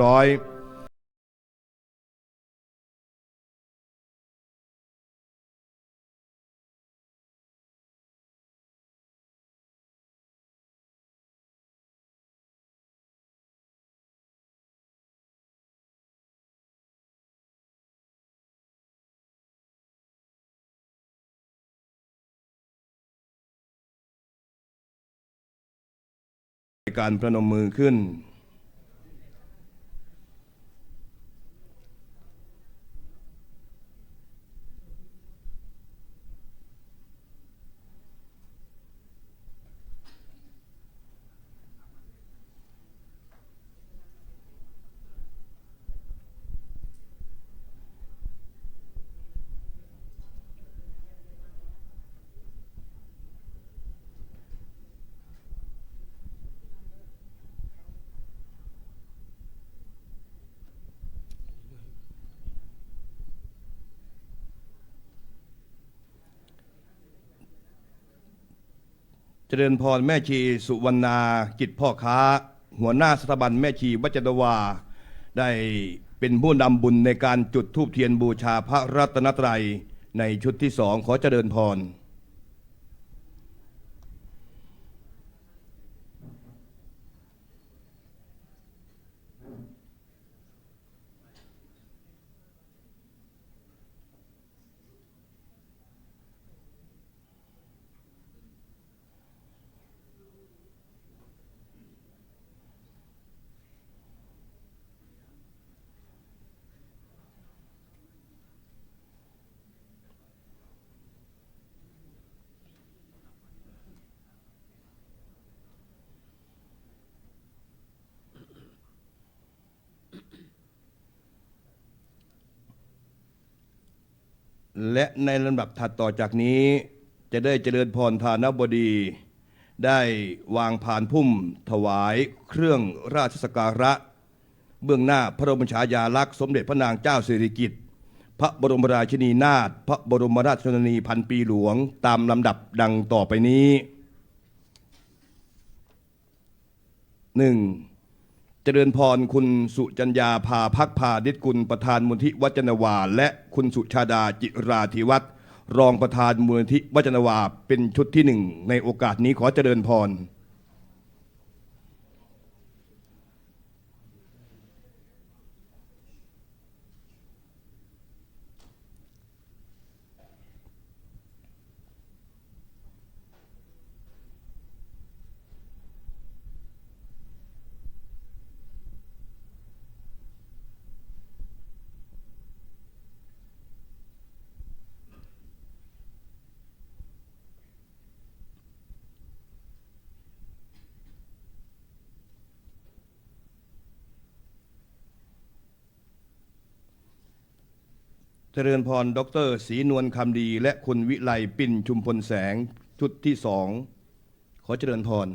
ร้อยการประนมมือขึ้นเจริญพรแม่ชีสุวรรณากิจพ่อค้าหัวหน้าสถาบันแม่ชีวัจนวาได้เป็นผู้นำบุญในการจุดธูปเทียนบูชาพระรัตนตรัยในชุดที่สองขอเจริญพรและในลำดับถัดต่อจากนี้จะได้เจริญพรทานบดีได้วางผ่านพุ่มถวายเครื่องราชสักการะเบื้องหน้าพระบรมฉายาลักษณ์สมเด็จพระนางเจ้าสิริกิติ์พระบรมราชินีนาถพระบรมราชชนนีพันปีหลวงตามลำดับดังต่อไปนี้ 1. เจริญพรคุณสุจัญญาภาภักพานิชกุลประธานมูลที่วัจนวาและคุณสุชาดาจิราธิวัฒน์รองประธานมูลที่วัจนวาเป็นชุดที่หนึ่งในโอกาสนี้ขอเจริญพรเจริญพรดร.ศรีนวลคำดีและคุณวิไลปิ่นชุมพลแสงชุดที่สองขอเจริญพร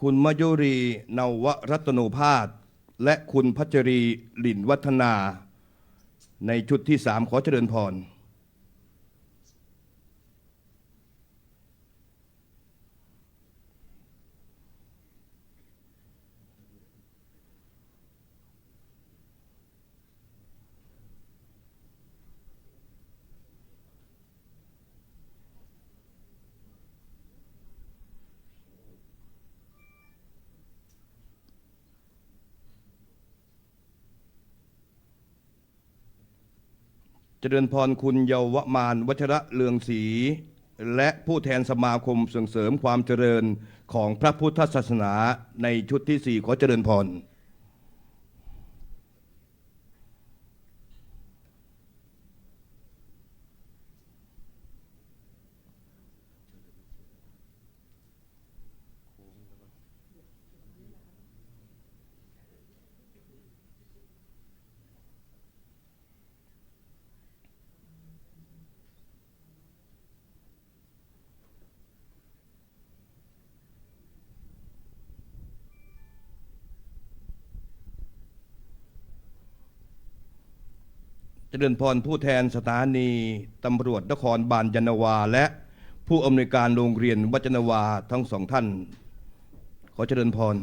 คุณมยุรีนวรัตโนภาสและคุณพัชรีหลินวัฒนาในชุดที่สามขอเจริญพรเจริญพรคุณเยาวมานวัชระเลืองศรีและผู้แทนสมาคมส่งเสริมความเจริญของพระพุทธศาสนาในชุดที่สี่ขอเจริญพร เจริญพรผู้แทนสถานีตำรวจนครบาลยานนาวาและผู้อำนวยการโรงเรียนวัดยานนาวาทั้งสองท่านขอเจริญพร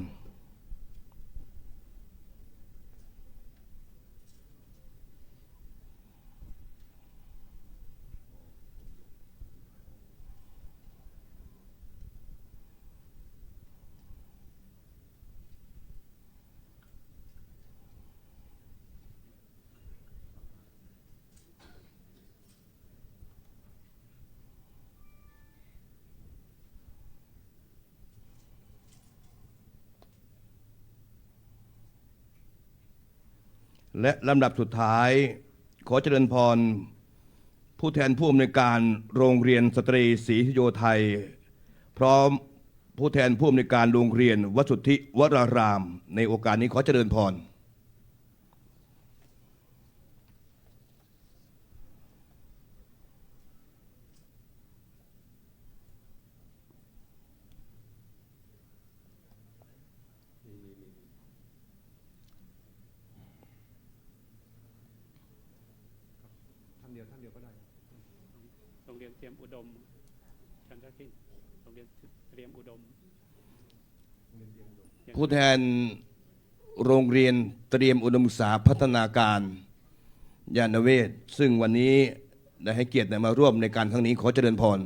และลำดับสุดท้ายขอเจริญพรผู้แทนผู้อำนวยการโรงเรียนสตรีศรีโยไทยพร้อมผู้แทนผู้อำนวยการโรงเรียนวสุทธิวรารามในโอกาสนี้ขอเจริญพรท่านเดียวก็ได้โรงเรียนเตรียมอุดมชันทคินโรงเรียนเตรียมอุดมผู้แทนโรงเรียนเตรียมอุดมศึกษาพัฒนาการยานเวศซึ่งวันนี้ได้ให้เกียรติมาร่วมในการครั้งนี้ขอเจริญพร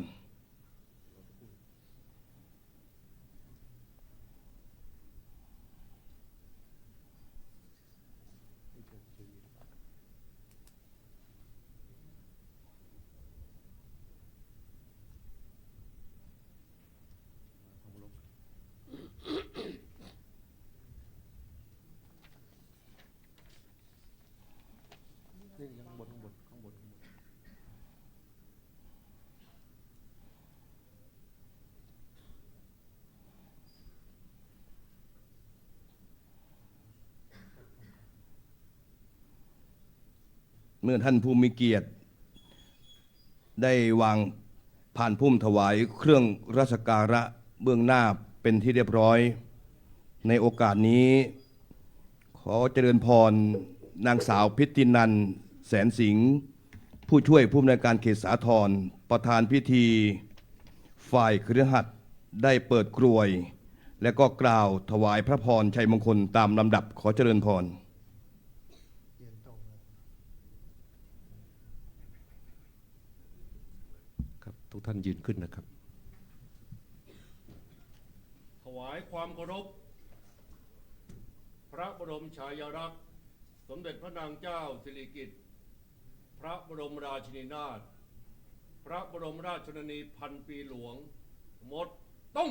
เมื่อท่านผู้มีเกียรติได้วางผ่านพุ่มถวายเครื่องราชการะเบื้องหน้าเป็นที่เรียบร้อยในโอกาสนี้ขอเจริญพรนางสาวพิตินันท์แสนสิงห์ผู้ช่วยผู้อำนวยการเขตสาทรประธานพิธีฝ่ายคฤหัสถ์ได้เปิดกรวยและก็กล่าวถวายพระพรชัยมงคลตามลำดับขอเจริญพรครับทุกท่านยืนขึ้นนะครับถวายความเคารพพระบรมฉายาลักษณ์สมเด็จพระนางเจ้าสิริกิติ์พระบรมราชินีนาถพระบรมราชชนนีพันปีหลวงหมดต้อง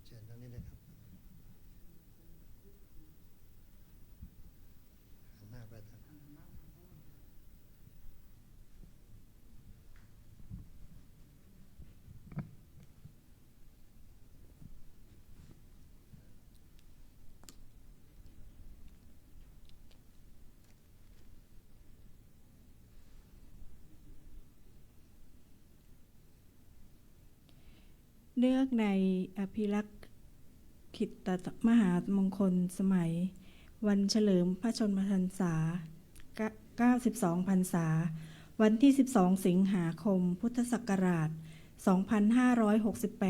เชิญทางนี้เลยครับหันหน้าไปทางเนื่องในอภิรักษ์ขิตตมหามงคลสมัยวันเฉลิมพระชนมพรรษา 92 พรรษา วันที่ 12 สิงหาคม พุทธศักราช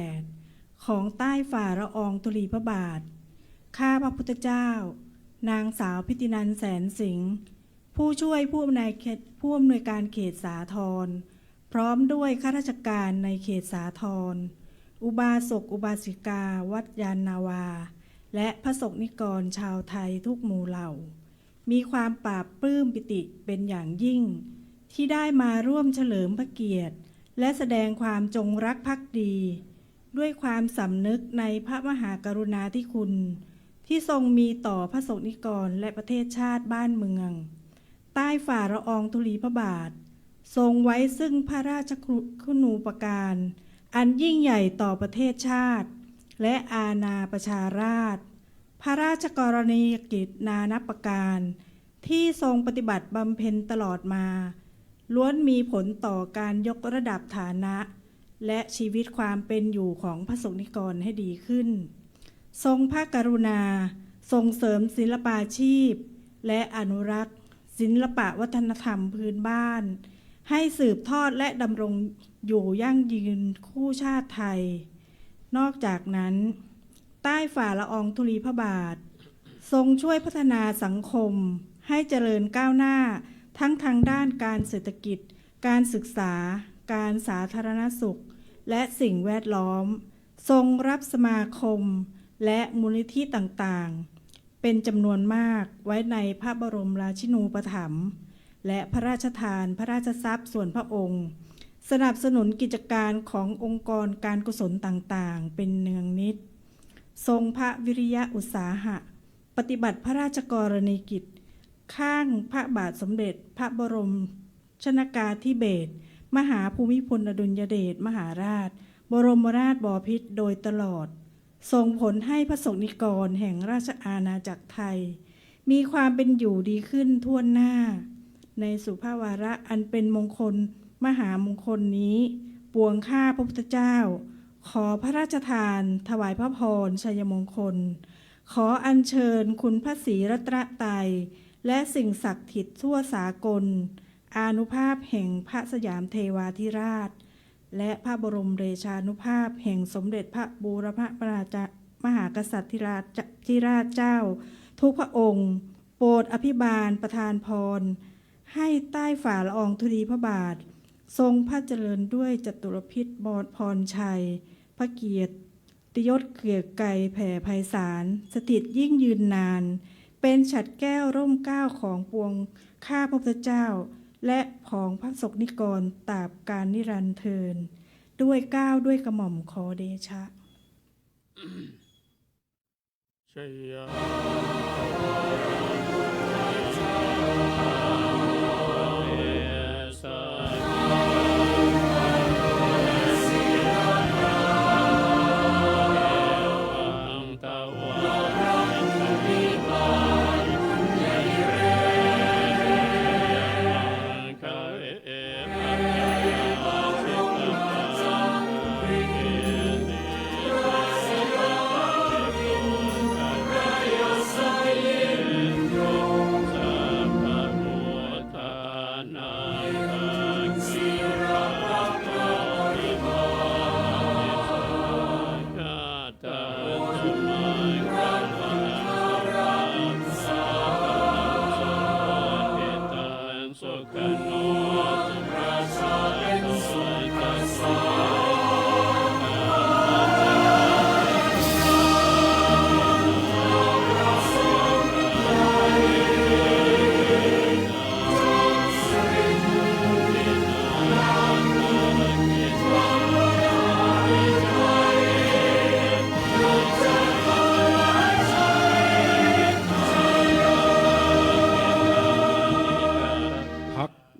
2568 ของใต้ฝ่าละอองธุลีพระบาท ข้าพระพุทธเจ้า นางสาวพิตินันท์แสนสิงห์ผู้ช่วยผู้อำนวยการเขตสาทรพร้อมด้วยข้าราชการในเขตสาทรอุบาสกอุบาสิกาวัดยานนาวาและพระสงฆ์นิกรชาวไทยทุกหมู่เหล่ามีความปราบปลื้มปิติเป็นอย่างยิ่งที่ได้มาร่วมเฉลิมพระเกียรติและแสดงความจงรักภักดีด้วยความสำนึกในพระมหากรุณาธิคุณที่ทรงมีต่อพระสงฆ์นิกรและประเทศชาติบ้านเมืองใต้ฝ่าละอองธุลีพระบาททรงไว้ซึ่งพระราชคุณูปการอันยิ่งใหญ่ต่อประเทศชาติและอาณาประชาราษฎร์พระราชกรณียกิจนานับประการ ที่ทรงปฏิบัติบำเพ็ญตลอดมา ล้วนมีผลต่อการยกระดับฐานะ และชีวิตความเป็นอยู่ของพระสงฆ์นิกรให้ดีขึ้น ทรงพระกรุณาส่งเสริมศิลปาชีพ และอนุรักษ์ศิลปวัฒนธรรมพื้นบ้าน ให้สืบทอดและดำรงอยู่ยั่งยืนคู่ชาติไทย นอกจากนั้น ใต้ฝ่าละอองธุลีพระบาท ทรงช่วยพัฒนาสังคมให้เจริญก้าวหน้าทั้งทางด้านการเศรษฐกิจ การศึกษา การสาธารณสุข และสิ่งแวดล้อม ทรงรับสมาคมและมูลนิธิต่างๆ เป็นจำนวนมากไว้ในพระบรมราชินูปถัมภ์และพระราชทานพระราชทรัพย์ส่วนพระองค์ สนับสนุนกิจการขององค์กรการกุศลต่างๆ เป็นเนืองนิด ทรงพระวิริยะอุตสาหะ ปฏิบัติพระราชกรณียกิจ ข้างพระบาทสมเด็จพระบรมชนกาธิเบศรมหาภูมิพลอดุลยเดชมหาราช บรมราชบพิตรโดยตลอด ส่งผลให้พระสงฆ์นิกรแห่งราชอาณาจักรไทย มีความเป็นอยู่ดีขึ้นทั่วหน้า ในสุภาวาระอันเป็นมงคลมหามงคลนี้ ปวงข้าพระพุทธเจ้า ขอพระราชทานถวายพระพรชัยมงคล ขออัญเชิญคุณพระศรีรัตนตรัยและสิ่งศักดิ์สิทธิ์ทั่วสากล อานุภาพแห่งพระสยามเทวาธิราช และพระบรมเดชานุภาพแห่งสมเด็จพระบูรพราชมหากษัตริย์ธิราชเจ้า ทุกพระองค์ โปรดอภิบาลประทานพร ให้ใต้ฝ่าละอองธุลีพระบาท ทรงพระเจริญด้วยจตุรพิษบรพรชัย พระเกียรติยศเกรียงไกรแผ่ไพศาล สถิตยิ่งยืนนาน เป็นฉัตรแก้วร่มเกล้าของปวงข้าพระพุทธเจ้า และของพระสงฆ์นิกรตราบกาลนิรันดร์เทิน ด้วยเกล้าด้วยกระหม่อมขอเดชะ ชยา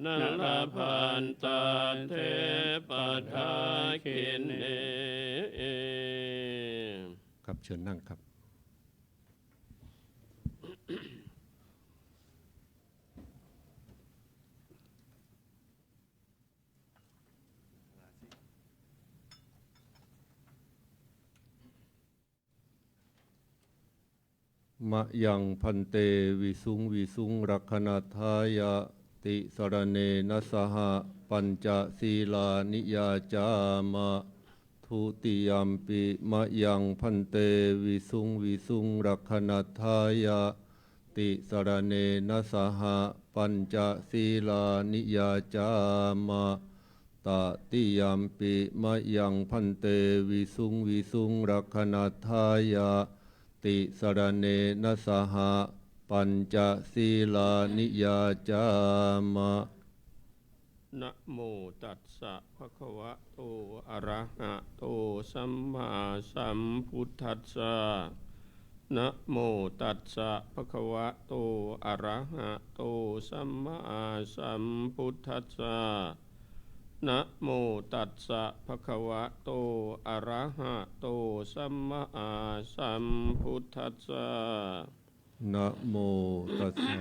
นาลพันตาเทปทาคินเน ครับเชิญนั่งครับ มะยังพันเตวิสุงวิสุงรักขณทายะติสรเนนะสหปัญจศีลานิยาจามะทุติยัมปิมะยังพันเตวิสุงวิสุงรักขณทายะติสรเนนะสหปัญจศีลานิยาจามะตติยัมปิมะยังพันเตวิสุงวิสุงรักขณทายะติสรเนนะสหปัญจศีลานิยาจามะ นะโมตัสสะภะคะวะโตอะระหะโตสัมมาสัมพุทธัสสะนะโมตัสสะภะคะวะโตอะระหะโตสัมมาสัมพุทธัสสะนะโมตัสสะภะคะวะโตอะระหะโตสัมมาสัมพุทธัสสะ นะโมตัสสะ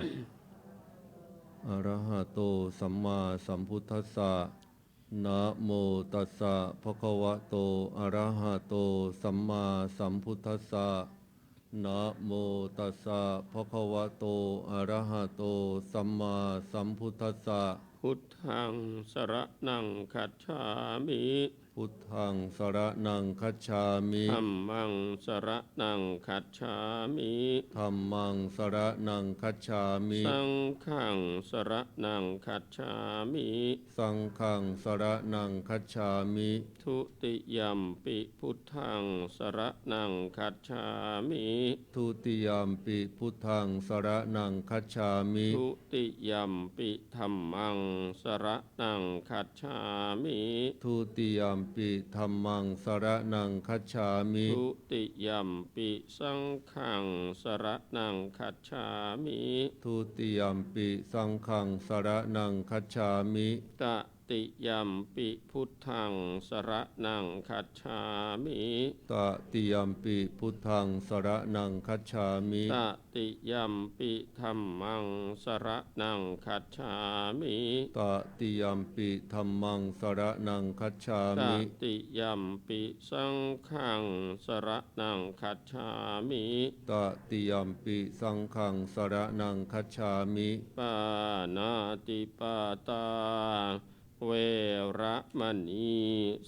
อะระหะโตสัมมาสัมพุทธัสสะนะโมตัสสะภะคะวะโตอะระหะโตสัมมาสัมพุทธัสสะนะโมตัสสะภะคะวะโตอะระหะโตสัมมาสัมพุทธัสสะ พุทธังสรณังคัจฉามิ พุทธังสรณังคัจฉามิ ธัมมังสรณังคัจฉามิ ธัมมังสรณังคัจฉามิ สังฆังสรณังคัจฉามิ สังฆังสรณังคัจฉามิ ทุติยัมปิพุทธังสรณังคัจฉามิ ทุติยามปิพุทธังสรณังคัจฉามิ ทุติยัมปิธัมมังสรณังคัจฉามิ ทุติยามปิธัมมังสรณังคัจฉามิ ทุติยัมปิสังฆังสรณังคัจฉามิ ทุติยามปิสังฆังสรณังคัจฉามิ ตติยัมปิพุทธังสรณังคัจฉามิ ตติยามปิพุทธังสรณังคัจฉามิ ตติยัมปิธัมมังสรณังคัจฉามิ ตติยามปิธัมมังสรณังคัจฉา ต มิ ติยัมปิสังฆังสรณังคัจฉามิ ตติยามปิสังฆังสรณังคัจฉามิ ปานาติปาตาเวระมณี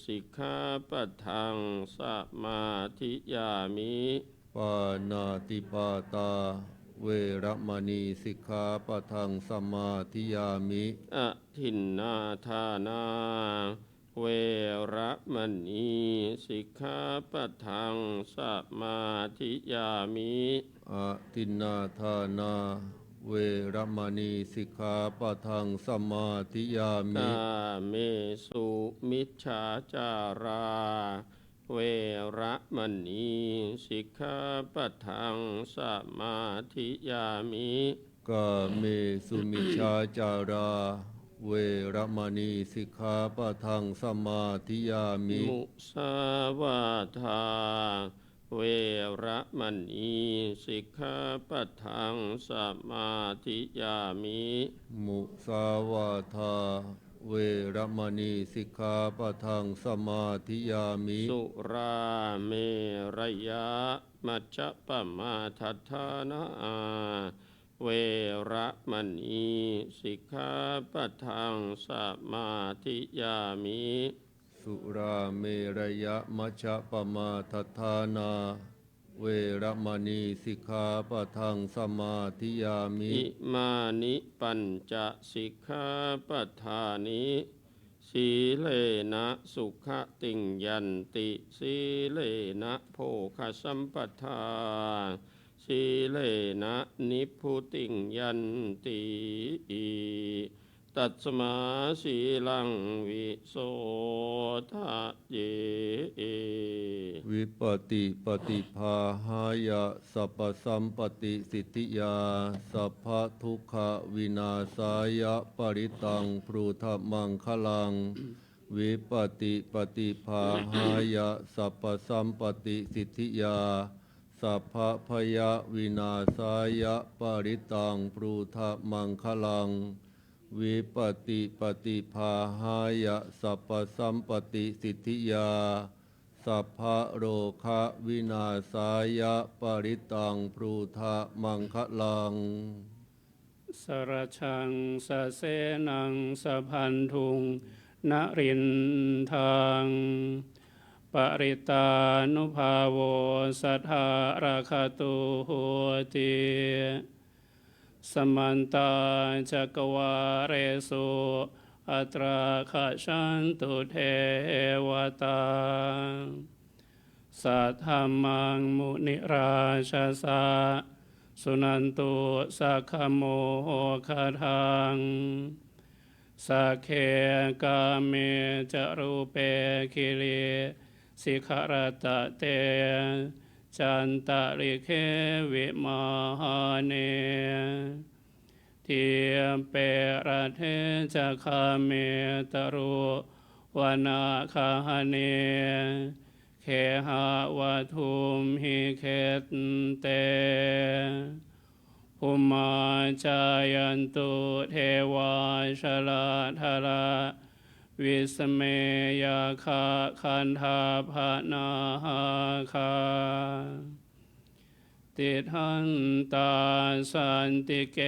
สิกขาปะทังสมาธิยามิ ปานาติปาตา เวระมณีสิกขาปะทังสมาธิยามิ อทินนาทานาเวระมณีสิกขาปะทังสมาธิยามิ อะตินนาทานา เวระมณีสิกขาปะทังสมาธิยามิ กาเมสุมิจฉาจารา เวระมณีสิกขาปะทังสมาธิยามิ กาเมสุมิชฌาจารา เวระมณีสิกขาปะทังสมาธิยามิ มุสาวาทา เวระมณีสิกขาปะทังสมาธิยามิ มุสาวาทา เวระมณีสิกขาปะทังสมาธิยามิ สุราเมรยะมัจจปมาทัฏฐานาเวระมณีสิกขาปะทังสมาธิยามิ สุราเมรยะมัชฌปมาทัฏฐานา เวระมณีสิกขาปะทังสมาธิยามิ อิมานิปัญจสิกขาปทานิสีเลนะสุขติงยันติสีเลนะโภคสัมปทาสีเลนะนิพพุติงยันติตัสมาสีลังวิโสทะเย วิปติปฏิภาหายะสัพพสัมปติสิทธิยาสัพพทุกขวินาศายะปริตังพรูธมังคลัง วิปติปฏิภาหายะสัพพสัมปติสิทธิยาสัพพพยวินาศายะปริตังพรูธมังคลัง วิปติปฏิภาหายะสัพพสัมปติสิทธิยาสัพพะโรคะวินาศายะปริตังพรูธมังคลัง สรชังสะเสนังสะพันธุงนรินทางปริตานุภาโวสัทธาราคาตุโหติสมันตาจักวาเรสุอัตราคชันตุเทวตาสัทธามังมุนิราชสาสุนันตุสัคขโมคาทังสักเคกาเมจรูเปคิริสิขรตะเตจันตะริเควิมาหาเนทิเประเทจะคาเมตรุวนาคาเนเคหาวะทุมหิเคตเต ภูมาจายันตุเทวาชลาธาราวิสเมยาคาคันธาภนาหาคาติทันตาสันติเก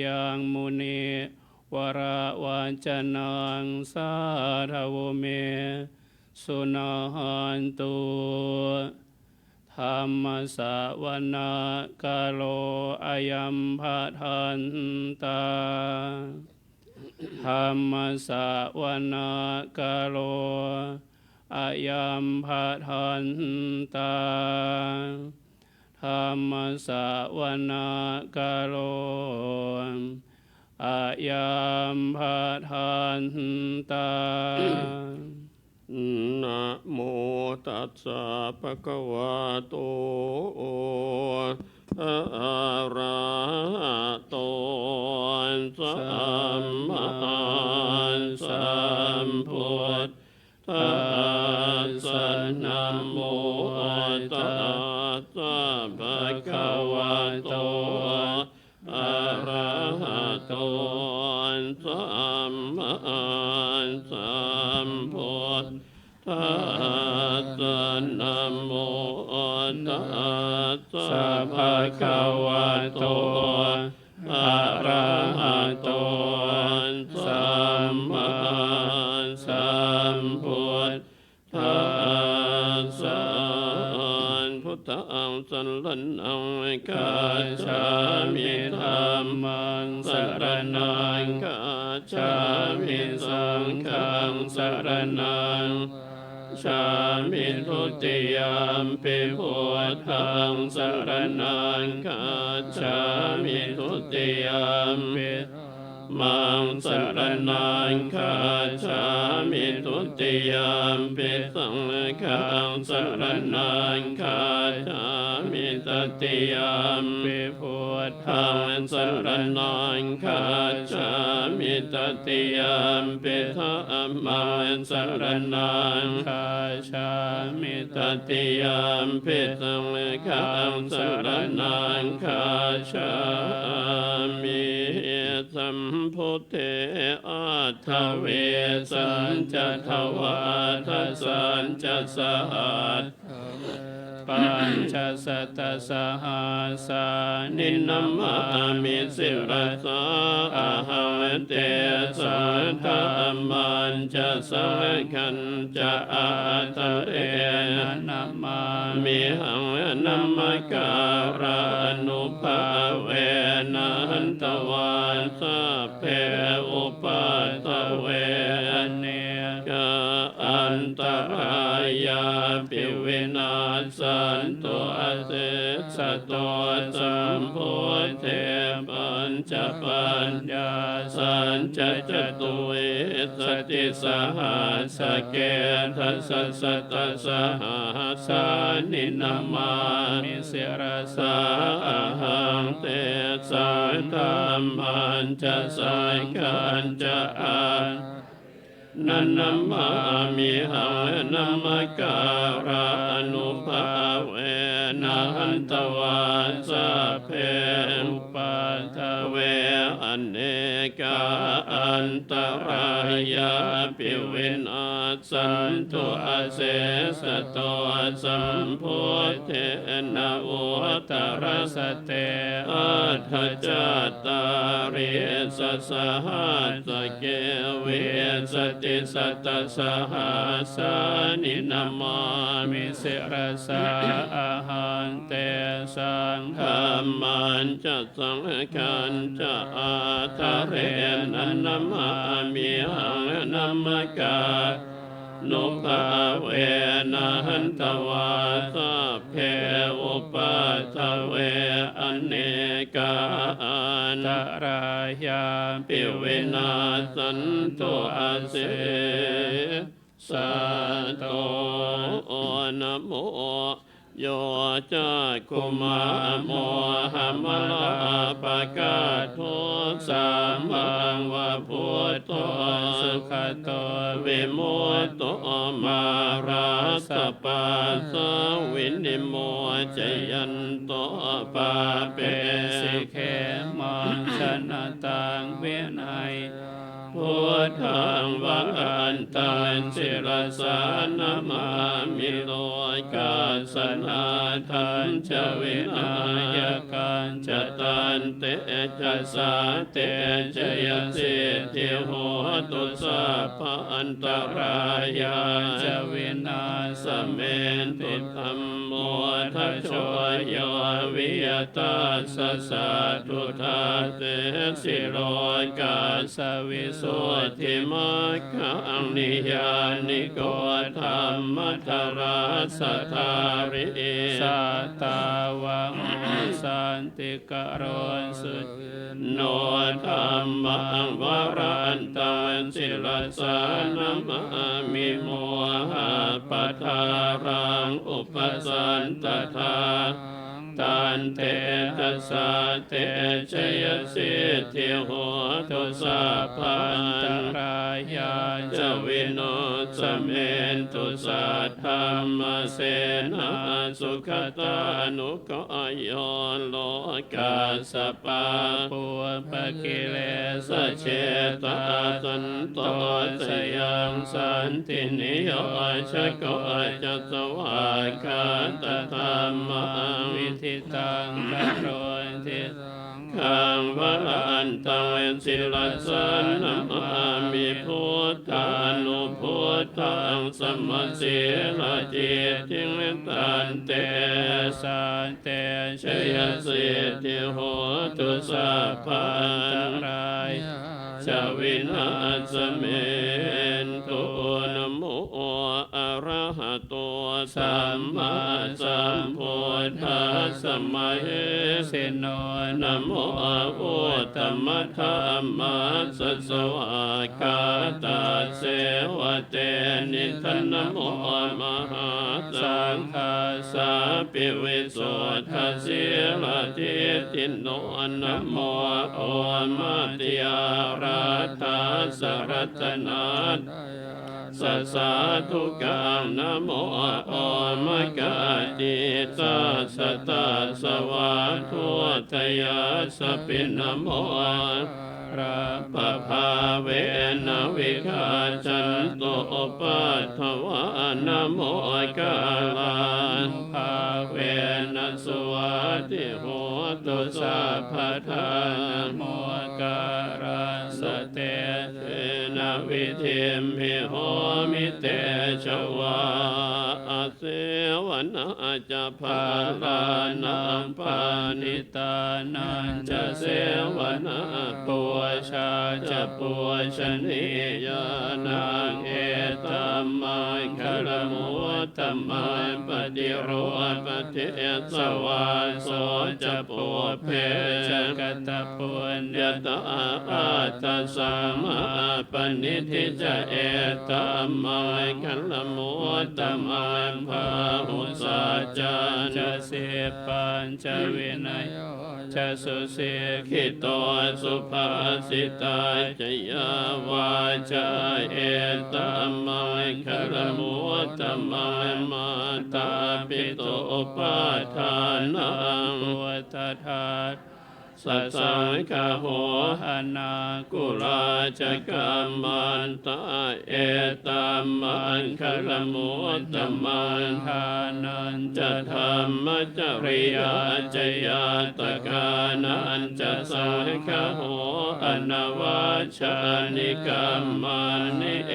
ยังมุนีวราวัจนังสาธาวเมสุนาหันตุธรรมสวนากาโลอายัมภะทันตาธรรมสวนากาโลอายัมภะทันตาธรรมสวนากาโลอายัมภะทันตานะโมตัสสะภะคะวะโตอะระหะโตสัมมาสัมพุทธัสสะนะโมตัสสะภะคะวะโตอะระหะโตสัมมาสัมพุทธัสสะนะโมตัสสะภะคะวะโตอะระหะโตสัมมาสัมพุทธัสสะพุทธังสรณังคัจฉามิธัมมังสรณังคัจฉามิสังฆังสรณังชามิทุติยามปิพุทธังสรณังคัจฉามิทุติยามปิมังสรณังคัจฉามิทุติยามปิสังฆังสรณังคัจฉามิตติยามปิพุทธังสรณังคัจฉามิตติยามปิธัมมังสรณังคัจฉามิตติยามปิสังฆังสรณังคัจฉามิสัมพุทเทอาทเวสัญจทวาทสัญจสหัสปัญจสัตตสหัสานินัมมามิสิรสาอาหังเตสัทธามันจะสังขันจะอาทะเรนัมมามิหังนัมการานุภาเวนันตวันสัพเพอุปัฏฐเวเนกอันตรายาปิวินาสันตุอาเสสะโตสัมโพเทปัญจปัญญาสัญจจตุเวสติสหัสเกทัสสะตสหัสานินามามิสิรสาหังเตสังธรรมันจะสังขันจะอานันนัมมามิหังนัมการานุภาเวนันตวันสัพเพอุปัฏฐเวอเนกาอันตรายาปิวินาสันตุอาเสสะโตสัมโพเทนะอุตรสเตอัฏฐจัตตาริสสหัสเกเวสติสัตตสหัสานินามามิสิรสาอาหันเตสังฆัมมันจะสังขันจะอาทะเรนันนามามิหังนัมกานุภาเวนันตวาสัพเพอุปัฏฐเวอเนกาอันตรายาปิวินาสันตุอาเสสะโตนะโมโยจักขุมะโมหะ มลาปะกาทุสัมมังวะพุทโธสุขโตวิมุตโตมาราสปะสวินิโมจยันโตปาเปสิเขมังชนะตังเวนัยพุทธังวังตันสิรสานามามิโลกาสนาทันจเวนายกันจตันเตจะสาเตจยสิทธิโหตุสัพพอันตรายาจเวนาสเมนตุธัมโมทัชโชโยวิยตาสสะทุทาเตสิโลกาสวิสุทธิมัคคังนิยานิโกธรรมทราสัทธาริสัตตาวังสันติกโรสุโนธรรมังวรันตันสิลสานามามิโมหะปัทารังอุปสันตถาตันเตทัสสะเตชยสิทธิโหตุสัพพันตรายาจวิโนสเมนตุสัทธรรมเสนาสุขตานุกโยโลกาสปะปุปกิเลสเชตาสันโตสยังสันตินิโยชโกจัสวากขาตธรรมังวิธิตังกโรติขังวรันตังสิลสานามามิพุทธานุพุทธังสมมสีลจิตติงตันเตสันเตชยสิทธิโหตุสัพพันตรายชวินาสเมนตุนะโมอะระหะโตสัมมาสัมพุทธัสสะมะเหสิโนนะโมพุทธมัทธัมมัสสะสวากาตาเสวะเตนิทะนะโมมหาสังฆาสาปิวิโสทะสิลทิติโนนะโมโอมัตติยาราธาสรัตนาสัสสะทุกังนะโมโอมกาติตาสตาสวะทุตยาสปินะโมราปภาเวนะวิคาจันโตปัฏฐวานะโมกาลังภาเวนะสวัสดิโหตุสัพพทานะโมการัสสะเตนะวิธิมหิโหมิเตชวาเสวนาจะภาลานังปานิตานันจะเสวนาปุชาจะปุชนียานังเอตัมมังคารมุตตมังปฏิโรธปฏิสวาโสจะปุเพชกตปุญญตาอัตตสัมมาปณิทิจะเอตัมมังคารมุตตมังภาหุสัจจันจะเสปัญจะวินัยจะสุเสขิโตสุภาสิตาจยาวาจาเอตัมมังคารมุตตมังมาตาปิโตปาทานังปุตตถาสัสสังฆโหอนากุลาจะกัมมันตาเอตัมมังคารมุตตมังทานันจะธรรมจริยาจยาตกานันจะสังฆโหอนาวาชานิกัมมันนิเอ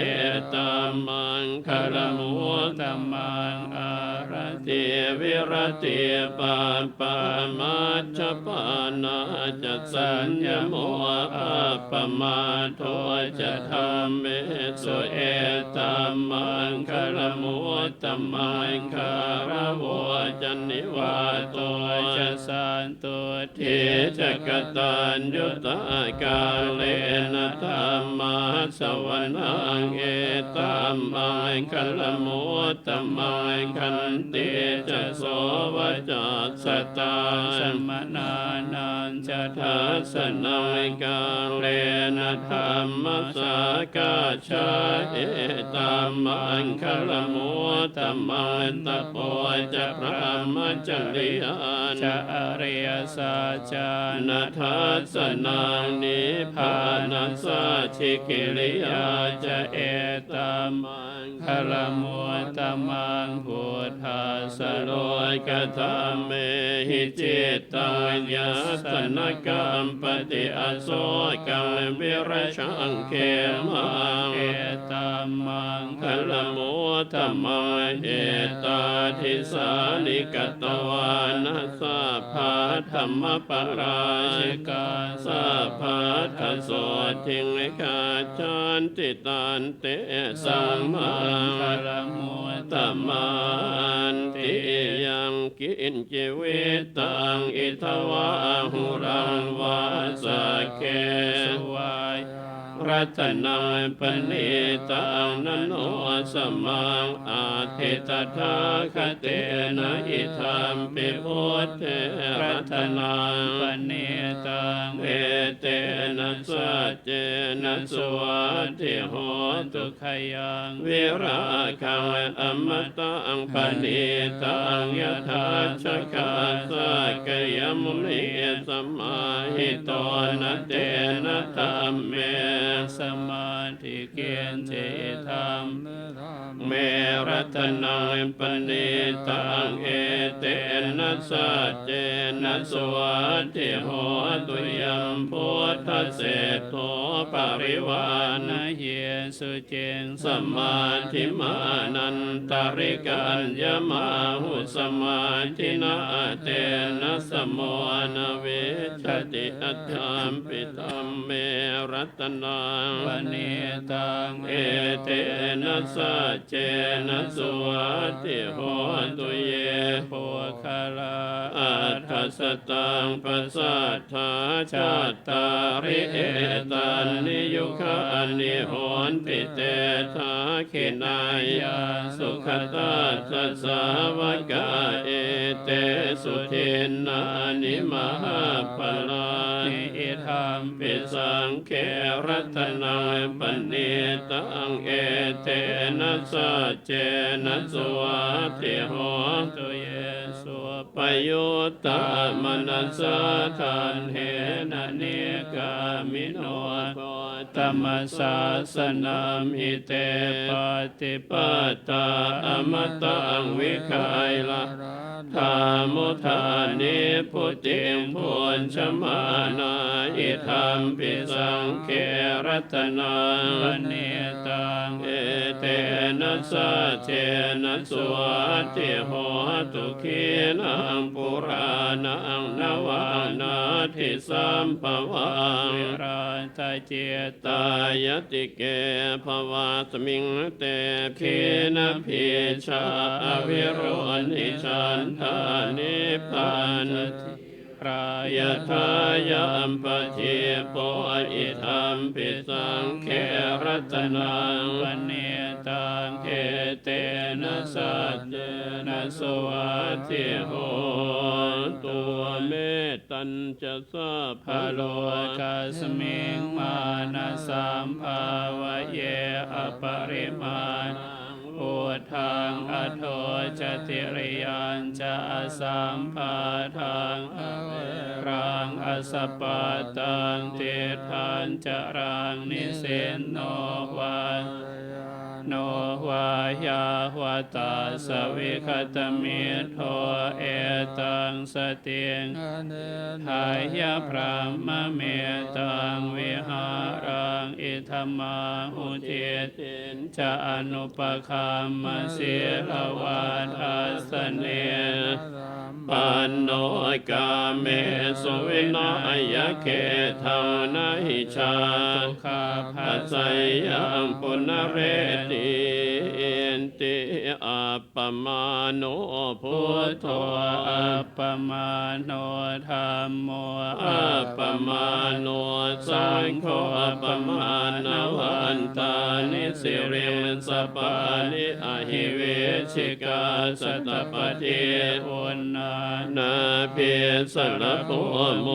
ตัมมังคารมุตตมังอารติวิรติปาปามัจจปานาจะสัญญโมอัปปมาโทจะธรรมเมสุเอตัมมังคารมุตตมังคารวจันนิวาโตจะสันตุทิจะกตัญญุตากาเลนะธรรมาสวนังเอตัมมังคารมุตตมังคันติ จะโสวจัสสตาสมนานันจะทัสสนัยกาเลนะธรรมสากาชาเอตัมมังคลมุตตมังตะโพจะพระมจริยานจะอริยสัจจานัทัสสนังนิพพานัสสัจฉิกิริยาจะเอตัมมังคลมุตตมังพุทธัสสะโลกธรรมเมหิจิตตังยัสสนกัมปติอโศกังวิรชังเขมังเอตัมมังคลมุตตมังเอตาทิสานิกตวานัสสะภาธรรมปราชิกาสัพพะทโสทิงลิกาจันติตันเตสัมมังคลมุตตมันติยังกินจิวิตังอิทวะหุรังวาสเกสุวายรัตนังปณิตังนันโนสมังอาเทตถาคเตนะอิธัมปิพุทเทรัตนังปณิตังเอเตนะสัจเจนะสวัสดิโหตุขยังวิราคังอมตังปณิตังยถาชกาสักยมุนีสัมมาหิโตนะเตนะธัมเมสมาธิเกณฑ์เจธรรมเมรัตนังปณิตังเอเตนะสัจเจนะสวัสดิโหตุยัมพุทธเศธโธปริวานะเยสุเจงสมาธิมานันตริกัญญมาหุสมาธินาเตนะสมโมนะเวชติอัตถามปิตัมเมรัตนังปณิตังเอเตนะสัจเจนะสวัสดิโหตุเยโภคาลาอัฏฐสตังปัสสัทธาจัตตาริเอตันนิยุคานิโหนติเตถาขินายาสุขตาสัสสาวกาเอเตสุทินนานิมหาปลานิอิธัมปิสังเขรัตนังปณิตังเอเตนะสัจเจนะสวัสดิโหตุเยสุปยุตตามนัสสะทันเหนะเนกามิโนโคตมัสสะสนัมหิเตปฏิปัตตาอมตังวิกายละธามุธานิพุติงพุญชมานาอิธัมปิสังเขรัตนังปณิตังเอเตนะสัจเจนะสวัสดิโหตุขีนังปุรานังนวานาทิสัมภวังวิราตเจตายติเกภวาสมิงเตพีนะพีชาวิโรนิชันธานิพพานรายทายามปะเจโปอิธัมปิสังเขรัตนังปณิตังเอเตนะสัจเจนะสวัสดิโหตัวเมตัญจะสัพพโลกัสมิงมานะสัมภาวะเยอปริมาณพุทธังอโทจติริยัญจะอสัมภาทังอเวรังอสปปะตังเตทันจะรังนิเสนโนวาโนวายาวตาสวิคตมิโทเอตังสติงทายะพระมะเมตังวิหารังอิธรรมาหุติตินจะอนุปคัมมะศิลวาทัสเนปันโนกาเมสุวินายเขทานาหิชาตุขาภัสสยังปุณเรติอินติ ติอัปปมาโนพุ พุ ท ท โธ โธอัปปมาโนธัมโม อัปปมาโนสังโฆอัปปมาณวันตานิสิริมสปานิอหิเวชิกาสัตตปฏิปุณนานาเพียสละโพโม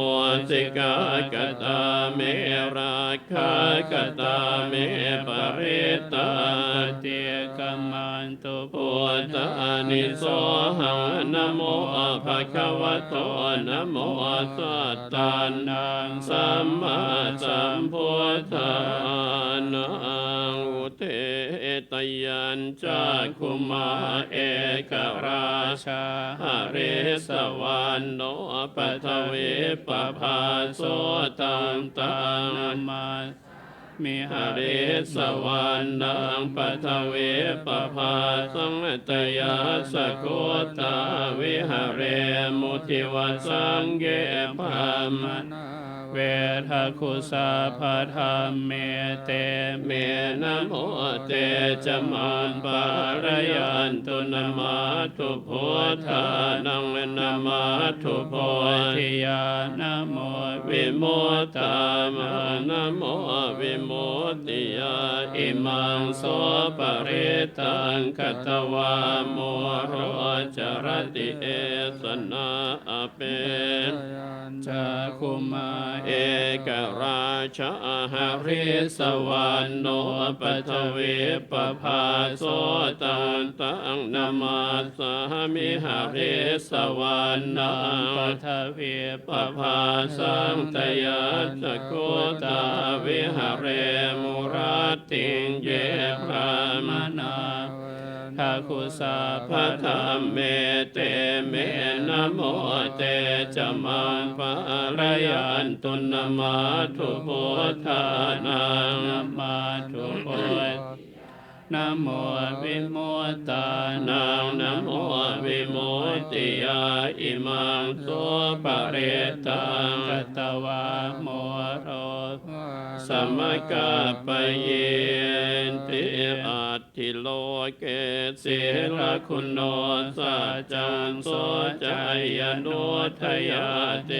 สิกากตาเมราคากตาเมปริตา เตียกมันตุ พุทธานิโสหังนะโมภะคะวะโตนะโมสัตตานังสัมมาสัมพุทธานังอุเทตยัญจักขุมาเอกราชาหะเรสวานโนปัทเวปภาโสตังตัง นามามิ ห หา เร เร สวานังปัทเวปภาสังตยาสโกตาวิหาเรมุทิวสังเกปามน เวทะคุสาภาธรรมเมเต เมนะโมเตจมันปารยันตุนามาตุพุทธานังนามาตุโพ ทิยานะโม วิโมตตามะนะโมวิโมตติยาอิมังโสปริตังกัตวาโมโรจรติเอสนะเป จักขุมา เอกราชาหะริสวานโนปัทเวปภาโสตังตังนามาสามิหะริสวานนัง ปัทเว ปภาสังตยาสกุตาวิหะเรมุราติงเยพรามนา ทาคุสา พระธรรมเมเตเมนะโมเตจมังปารยันตุนามาทุพุทธานัง นามาทุโพนะโมวิโมตตา นังนะโมวิโมตติยาอิมังโสปะเรตัง กัตวาโมโร สมกาปเยนติอัตถิโลเกศิลคุณโนสัจจังโสจายโนทยาเต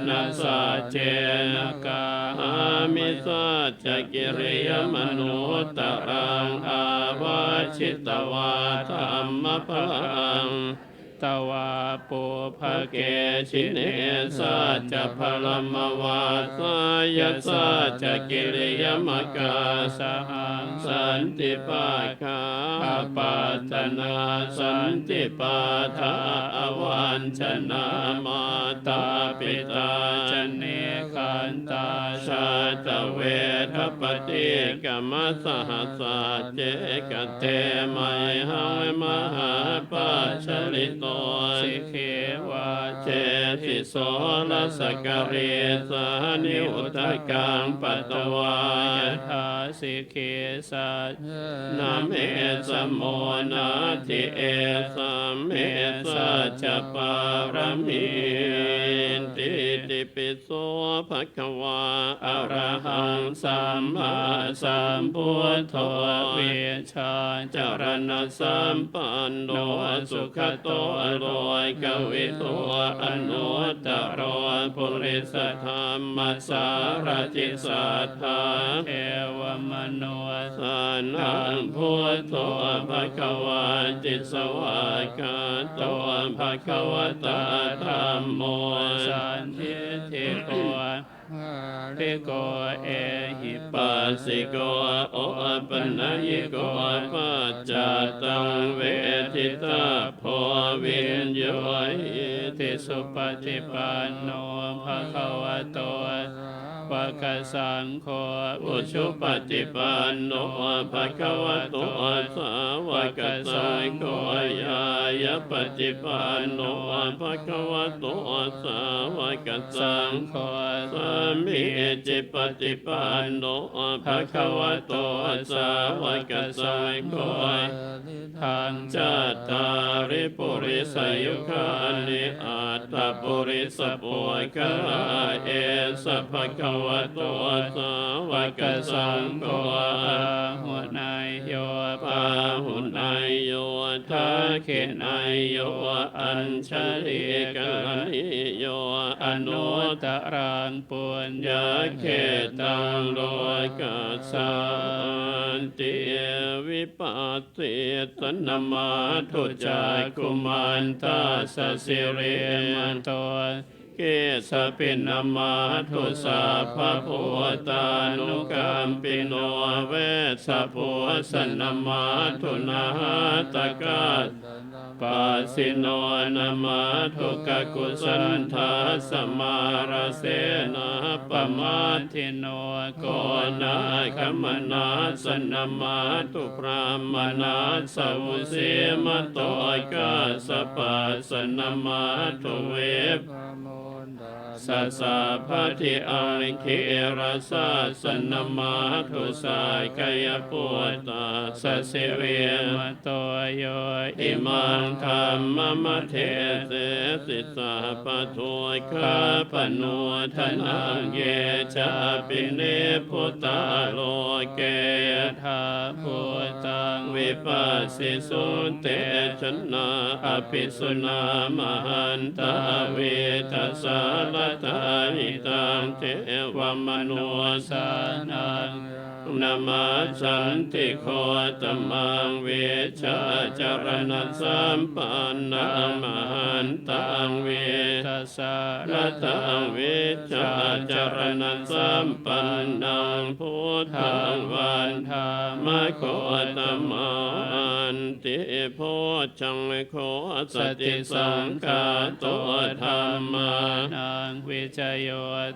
นะสัจเจนะกาอามิสัจจกิริยมนุตตรังอาวาชิตวาธรรมพัง ตวาปุภ เกชิเนสัจจพลมวาสายสัจจกิริยมกา สหัง สันติปาคาปัตนาสันติปาทาอวันชนะมาตาปิตา จเนขันตา ชาตเวทปฏิกรรมสหัสสะเจกเตมัยหังมหาปัจฉริโต สิเขวา เจติโสลสกเรสานิอุตกังปัตตวาย ทาสิเขสัจ นาเมสมโมนาทิเอสัมเมสัจจปารมีติติปิโสภะคะวาอะระหังสัมมาสัมพุทโธ เวชา จารณะสัมปันโนสุขโตอโรยกวิโตอนุตตรปุริสธรรมสารติสัทธา เทวมโน สานังพุทโธภะคะวาติสวากาโตภะคะวตาธัมโม สันทิติโกทิโกเอหิ ปัสสิโกโอปัญญิโกปัจจตังเวทิตาโพวิญโยหิ ติสุปฏิปันโนภะคะวะโตวะกสังโฆ อุชุปฏิปันโนภะคะวะโตสาวกสังโฆญายปฏิปันโนภะคะวะโตสาวกสังโฆสัมมิจิปฏิปันโนภะคะวะโตสาวกสังโฆ ทาง จัตตาริปุริสยุคานิอัตตปุริสปุกะเอสภะคะ วะโตสาวกสังโฆอาหุนายโยปาหุนายโยทักขินายโยอัญชลิกัลลิโยอนุตตรังปุญญเขตังโลกัสสันติวิปัสสิตนมาทุจักขุมันตาสสิเรมันโตเกสปินนามาทุสาภะโพตานุกัมปิโนเวสะโพสนามาทุนาตกาปัสสิโนนามาทุกกุสันทาสมาราเสนาปมาทิโนโกนาคัมมนาสนามาทุพรามนาสวุเสมโตกัสสะปัสสนามาทุเวสัสสะภะทิอังเคราสะสนามาทุสายกายปุตตาสสิเวมโตโยอิมังคัมมะมะเทเสสิสาปะโทคาปโนทนังเยชะปิเนพุตตาโลเกยถาพุตังวิปัสสิสุเตชนะอภิสุนามหันตาเวทัสสะละตานิตังเทวมโนสานังนามาสันติโคตมังเวชาจารณะสัมปันนังมหันตังเวทัสสะละตังเวชาจารณะสัมปันนังพุทธังวันธามะโคตมันติโพชังโคสติสังฆาโตธรรมานังวิจโย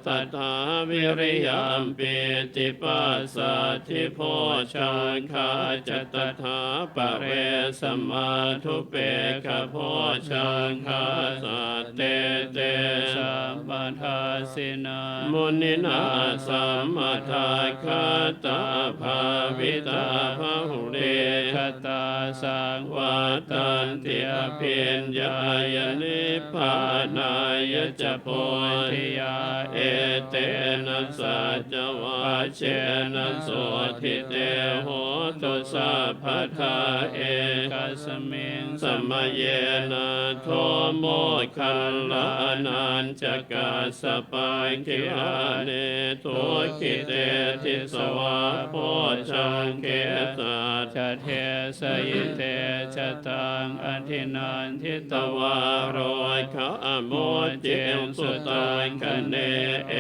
ตัทธาวิริยมปิติปัสสะทิโพชังคาจตถาปะเรสมาทุเปกโพชังคาสัตเตเตสัมปทาสินามุนินาสัมมาทาคาตาภาวิตาภาหุเรคตาสังวาตันติอภิญญายนิพพานายจะโพธิยาเอเตนะสัจวาเชนะโสทิเตโหตุสัพพทาเอกัสมิงสมเยนะโทโมคัลลานันจักกัสสปายคิอาเนทุกิเตทิสวะโพชังเกตัจเทสยิเตจตังอธินันทิตวารโรคะโมเจงสุตังคเนเอ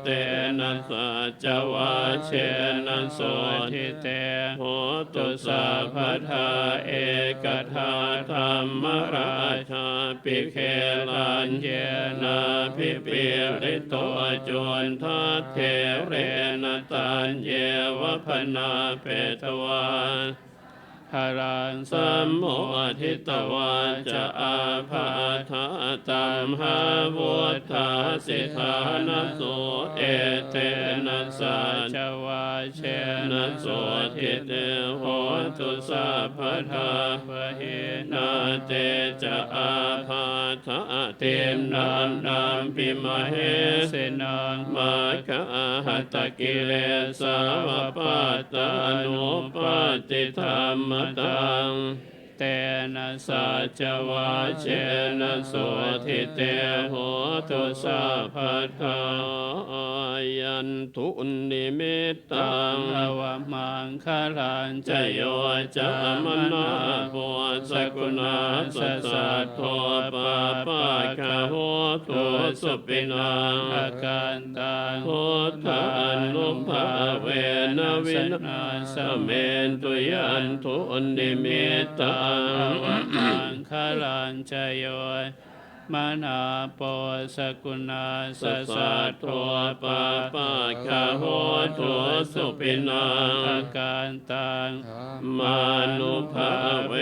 เตนะสัจวาเชนะโสทิเตโหตุสัพพทาเอกทาธรรมราชาปิเคลัญเยนะพิปิริโตโจนทัตเทเรนตัญเยวพนาเปตวาหารังสัมโมทิตวาจะอาภาธาตัมหาวุฒาสิทานัสโสเอเตนะสัจวาเชนะโสทิเตโหตุสัพพทาภะหินาเตจะอาภาธาเตมนามปิมเหสินังมาคะหัตตกิเลสาวปัตตานุปาติธรรมตังเตนะสัจวาเชนะโสทิเตโหตุสัพพทายันทุนิมิตตังอวมังคาลันจโยจามนาโพสกุณาสัสสัทโทปาปะคะโหตุสุปินังอาการตังโหทานุภาเวนะวินาสเมนตุยันทุนิมิตตังอวมังคาลันจโยมานาโปสกุณาสัสสัทโทปาปะคะโหตุสุปินังอาการตังมานุภาเว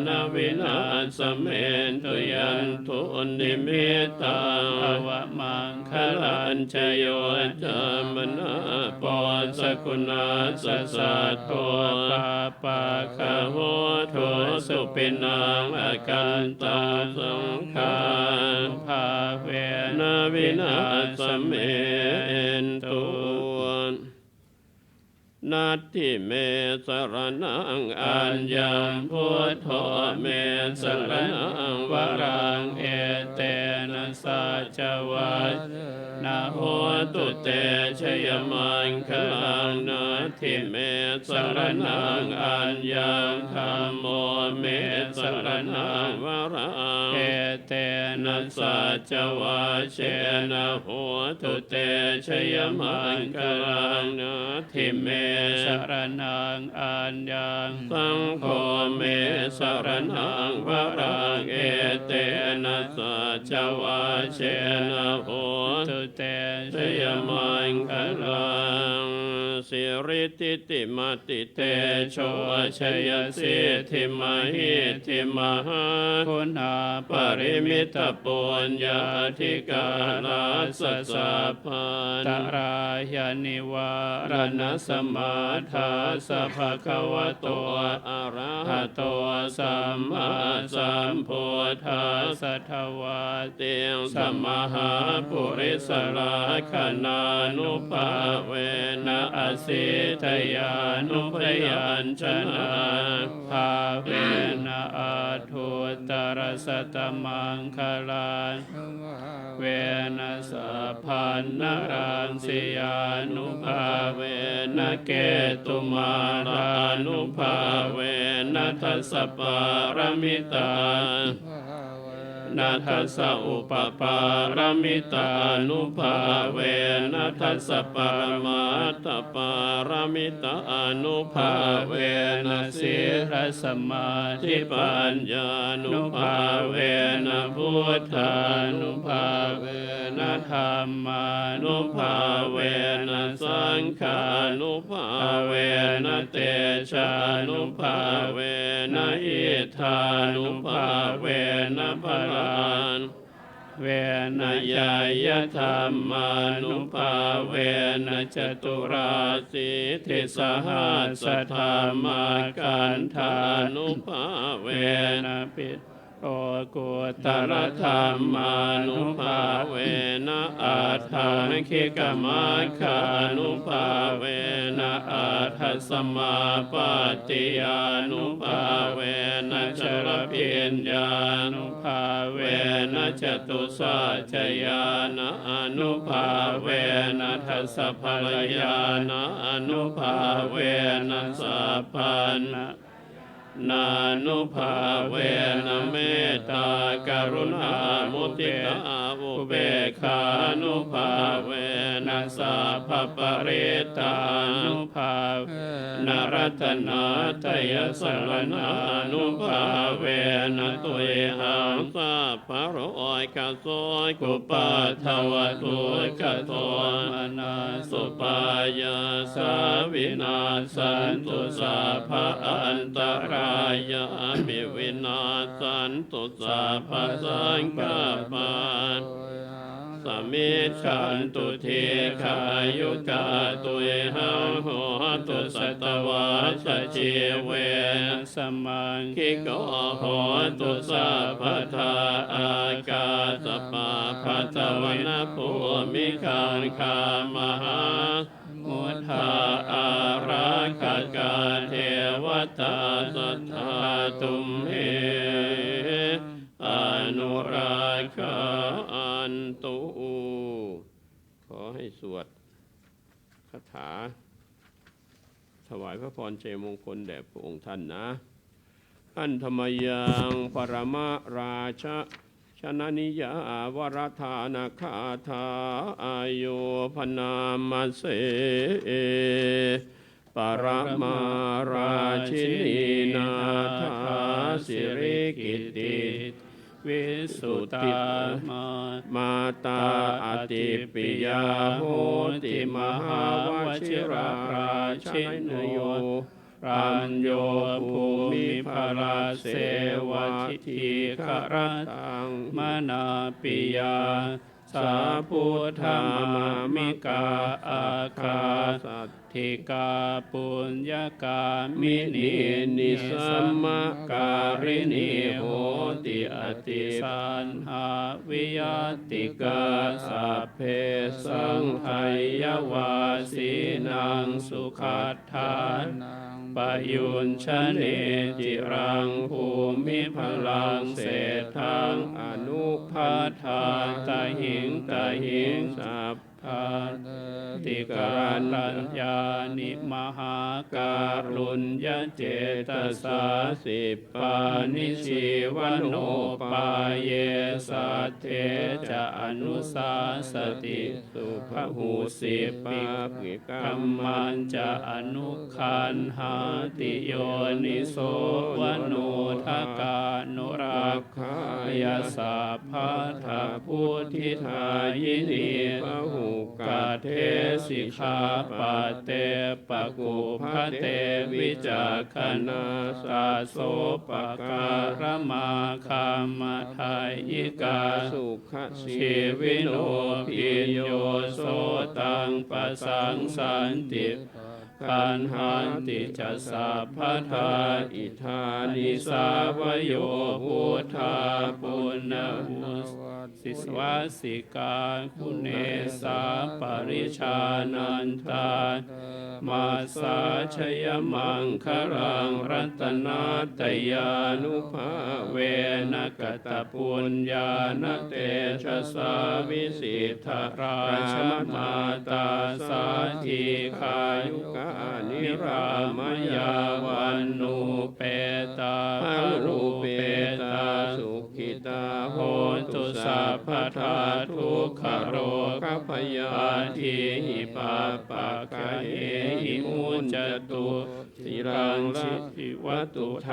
นะวินาสเมนตุยันทุนิมิตตังอวมังคลัญชโยจามนาโปสกุณาสัสสัทโทปาปะคะโหตุสุปินังอาการตังสังฆา นุภาเว นาวินาสเมนตุนาทิเมสรณังอัญญังพุทโธเมสรณังวรังเอเตนะสัจวัตนะโหตุเตชยมังคลังนาทิเมสรณังอัญญังธัมโมเมสรณังวรังเอเตนะสัจวัตเชนะโหตุเตชยมังคลังนาทิเมสรณังอัญญังสังโฆเมสรณังวรังเอเตนะสัจวัตเชนะโหตุเตชยมังคลังสิริติติมติเตโชชยสิทธิมหิทธิมหาคุณาปริมิตปุญญาธิกาลาสัสสะพันตรายานิวารณสมาทาสัพพะคะวะโตอะระหะโตสัมมาสัมพุทธัสสะทวาติงสัมมาปุริสราคณานุภาเวนะอสิทยานุพยัญชนะภาเวนะอาทุตรสตมังคลาเวนะสัพพันนรังสิยานุภาเวนะเกตุมาลานุภาเวนะทัสสะปารมิตานัทสะอุปปารมิตานุภาเวนัทสะปรมาตถปารมิตานุภาเวนะสีรสมาธิปัญญานุภาเวนะพุทธานุภาเวนะธรรมานุภาเวนะสังฆานุภาเวนะเตชานุภาเวนะอิทธานุภาเวนะพลานเวนยายธรรมานุภาเวนจตุราสิทธิสหัสธรรมากันธานุภาเวนปิโอกุตรธรรมานุภาเวนะอาทังคิกมัคคานุภาเวนะอาทัสสมาปฏิยานุภาเวนะชรพิญญานุภาเวนะจตุสัจจยานะอนุภาเวนะทัสสะภรยานะอนุภาเวนะสัพพันนานุภาเวนะเมตตากรุณามุทิตาอุเบกขานุภาเวนะสัพพปริตานุภาเวนรัตนาตยสรณานุภาเวนะตุยหังสัพพะโรยกโสกุปาทวตุกโตมนาสุปายาสาวินาสันตุสัพพะอันตรายามิวินาสันตุสัพพะสังฆปาสมิจฉันตุเทขายุกาตุยหังโหตุสัตวาสจิเวสมังคิโกโหตุสัพพทาอากาสปะพัตวนาภูมิคังคามหามุทาอาราคกาเทวตาสัทธาตุมเหอนุราคันตุขอให้สวดคาถาถวายพระพรชัยมงคลแด่พระองค์ท่านนะอันธรรมยังปรมราชชนะนิยาวรธานาคาถาอายุพนามาเสปรมาราชินีนาถาสิริกิติวิสุตตามาตาอติปิยาโหติมหาวชิราราชินโยรัญโยภูมิภราเสวะทิครตังมนาปิยา สาพุทธมามิกาอาคาสัตถิกาปุญญากามินินิสัมมาการิณิโหติอติสันหาวิยติกาสัพเพสังไขยวาสีนังสุขัฏฐานังปยุญชเนจิรังภูมิพลังเศรษฐังอนุพัฏฐาตหิงสัพพาติการัญญานิมหาการุญญเจตสาสิปปานิชีวโนปาเยสัทเทจะอนุสาสติสุภหูสิปิกัมมันจะอนุคันหาติโยนิโสวโนทกานุรักขายาสัพพะทาพุทธิทายินีปหูกาเทสิกขาปะเตปะกุภเตวิจักขณาสาโสปการมาคามทายิกาสุขชีวิโนปิโยโสตังปะสังสันติขันหันติจัสสะพะทาอิธานิสาวโยพุทธาปุณณมุสิสวาสิกาคุณเนสาปริชานันตามาสาชยมังครังรัตนาตยานุภาเวนกตปุญญาณเตชะสาวิสิทธราชมาตาสาธิคายุกานิรามยาวันนุเปตาภรูเปตาสุขิตาโหตุสัพพทาทุกขโรคพยาธิหิปาปะกะเหหิมุจจตุสิรังชิวัตุไท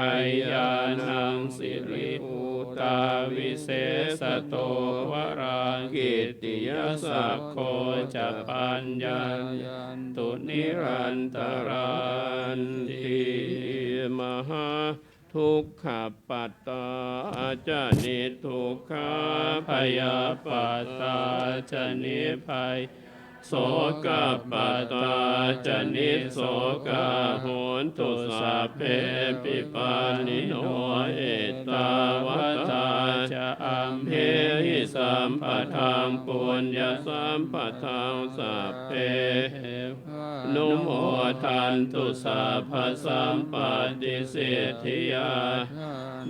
ยานังสิริภูตาวิเศษโตวรากิติยสัพโคจะปัญญาตุนิรันตรันติมหาทุกขปัตตาจะนิทุกขาพยาปัตตาจะนิภัยโสกปัตตาจะนิโสกาโหนตุสัพเพปิปานิโนเอตาวตาจะอัมเพหิสัมปะทังปุญญสัมปะทังสัพเพนุโมทันตุสัพพสัมปติสิทธิยา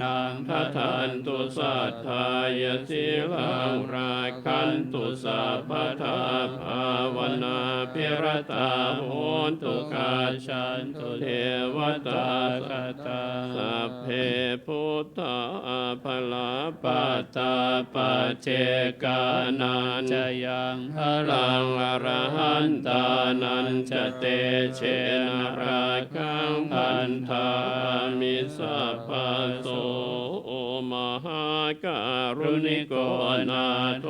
นางทัทันตุสัทธายสิลังราคันตุสัพพทาภาวนาภิรตาโหนตุกาชันตุเทวตาคตาสัพเพพุทธาภลาปัตตาปัจเจกานันจะยังพลังอรหันตานันจะเตเชนะราคังพันธามิสัพพโสมหาการุณิโกนาโท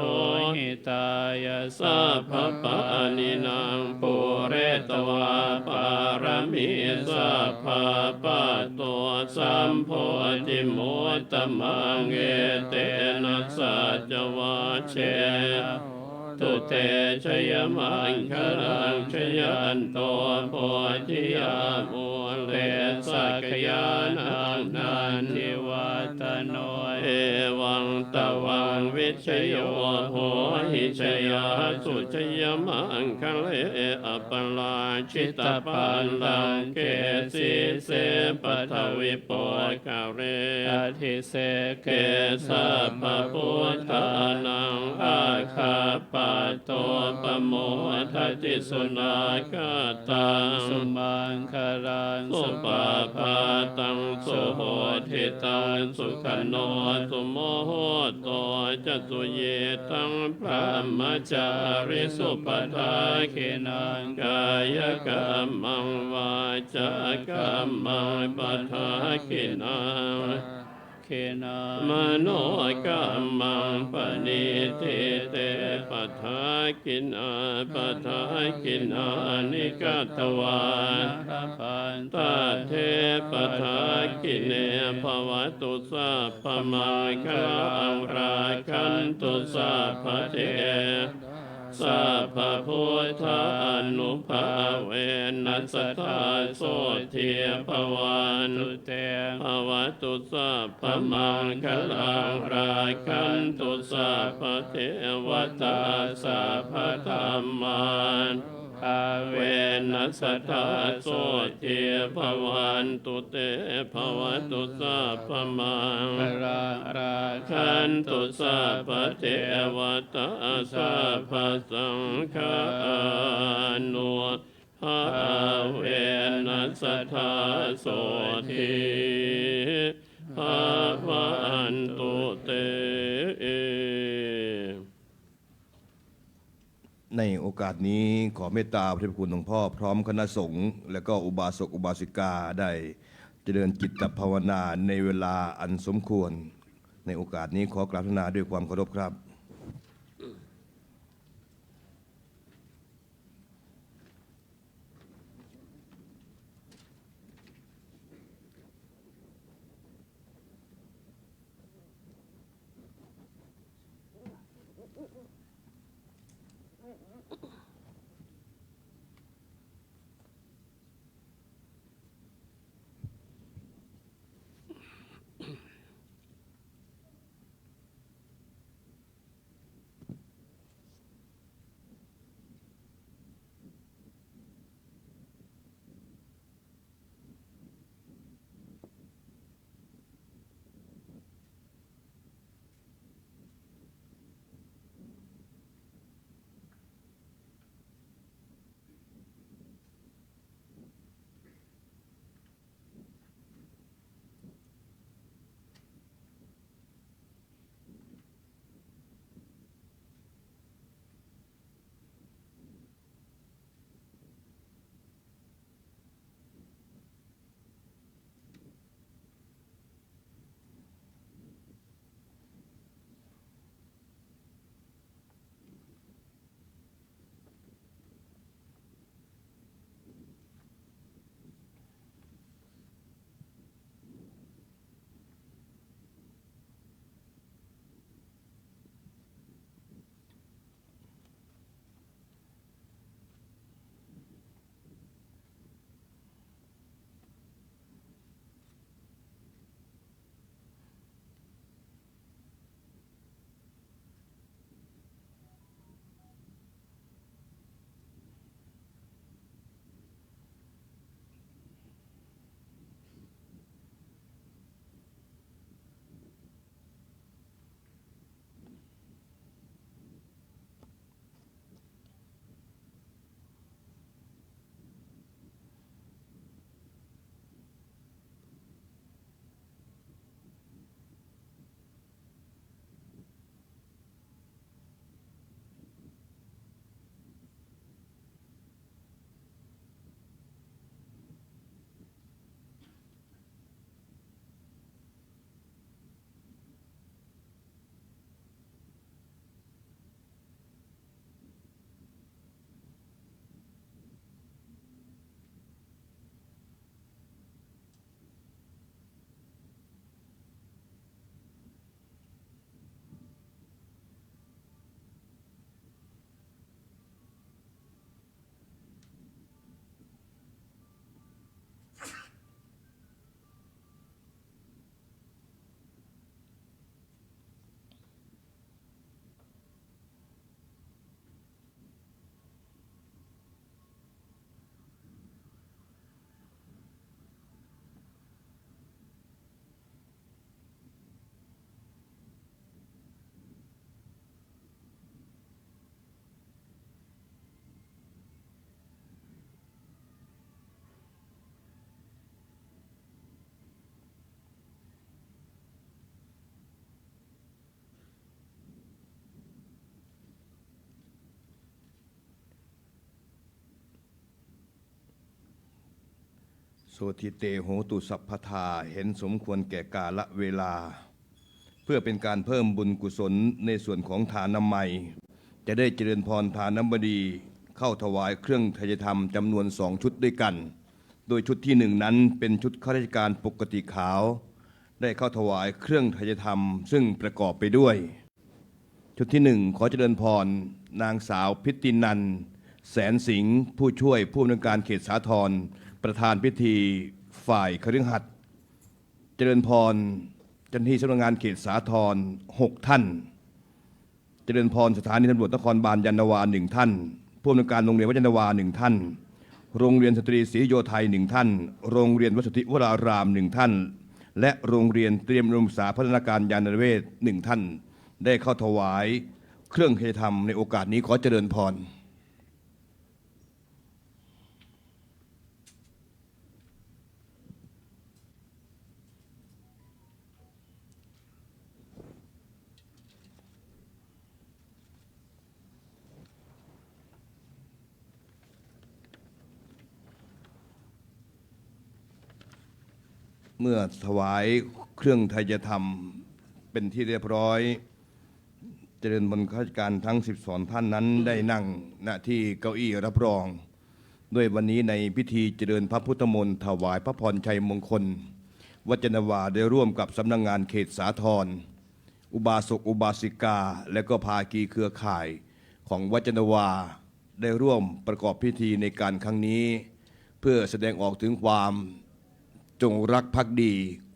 หิตายาสัพพปานินางปุเรตวาปารมิสัพพปะโตสัมโพธิโมตตมังเอเตนะสัจวาเชตุเตชยมังคลังชยันโตโพธิยามุเลสักยานังนันทิวัตโนเอวังตวังวิชโยโหหิชยาสุชยมังคเลอปลาชิตปันลังเกสิเสปทวิปกาเรอธิเสเกสัพพพุทธานังอาคาปะโตปโมทัติสุนาคตังสุมังคารังสุปาปาตังสุโหทิตังสุขโนสุโมโหโตจตุเยตังพระมจาริสุปทาขินังกายกรรมังวาจากรรมังปทาขินัง เคนะ มโนกรรมังปณิทิเตปทากินาปทากินานิกัตวา นาพัน ตาเทปทากิเนภวตุสัพพมังคลังราคันตุสัพพเทสัพพพุทธานุภาเวนัสสทธาโสทิภวันตุเตภวตุสัพพมังคลังราคันตุสัพพเทวตาสัพพธรรมันเวนัสสทธาโสทิภวันตุเตภวตุสัพพมัง พระรา ขันตุสัพพเทวตาสัพพสังฆานุภาเวนัสสทธาโสทิภาวันตุเต ในโอกาสนี้ขอเมตตาพระเดชพระคุณหลวงพ่อพร้อมคณะสงฆ์และก็อุบาสกอุบาสิกาได้เจริญจิตภาวนาในเวลาอันสมควร ในโอกาสนี้ขอกราบพระนาด้วยความเคารพครับ โสทิเตโหตุสัพพทาเห็นสมควรแก่กาลเวลา เพื่อเป็นการเพิ่มบุญกุศลในส่วนของทานน้ำใหม่จะได้เจริญพรทานน้ำบดีเข้าถวายเครื่องไทยธรรมจำนวน2 ชุดด้วยกัน โดยชุดที่1นั้นเป็นชุดข้าราชการปกติขาวได้เข้าถวายเครื่องไทยธรรมซึ่งประกอบไปด้วยชุดที่1ขอเจริญพรนางสาวพิตินันท์แสนสิงห์ผู้ช่วยผู้อำนวยการเขตสาทรประธานพิธีฝ่ายคฤหัสถ์เจริญพรเจ้าหน้าที่สำนักงานเขตสาทร6 ท่านเจริญพรสถานีตำรวจนครบาลยานนาวา1 ท่านผู้อำนวยการโรงเรียนวัดยานนาวา1 ท่านโรงเรียนสตรีศรีโยไทย1 ท่านโรงเรียนวัดสุทธิวราราม1 ท่านและโรงเรียนเตรียมอุดมศึกษาพัฒนาการยานเวศ1 ท่านได้เข้าถวายเครื่องไทยธรรมในโอกาสนี้ขอเจริญพรเมื่อถวายเครื่องไทยธรรมเป็นที่เรียบร้อยเจริญพรข้าราชการทั้ง12 ท่านนั้นได้นั่งณที่เก้าอี้รับรองด้วยวันนี้ในพิธีเจริญพระพุทธมนต์ถวายพระพรชัยมงคลวัดยานนาวาได้ร่วมกับสำนักงานเขตสาทรอุบาสกอุบาสิกาและก็ภาคีเครือข่ายของวัดยานนาวาได้ร่วมประกอบพิธีในการครั้งนี้เพื่อแสดงออกถึงความจงรักภักดี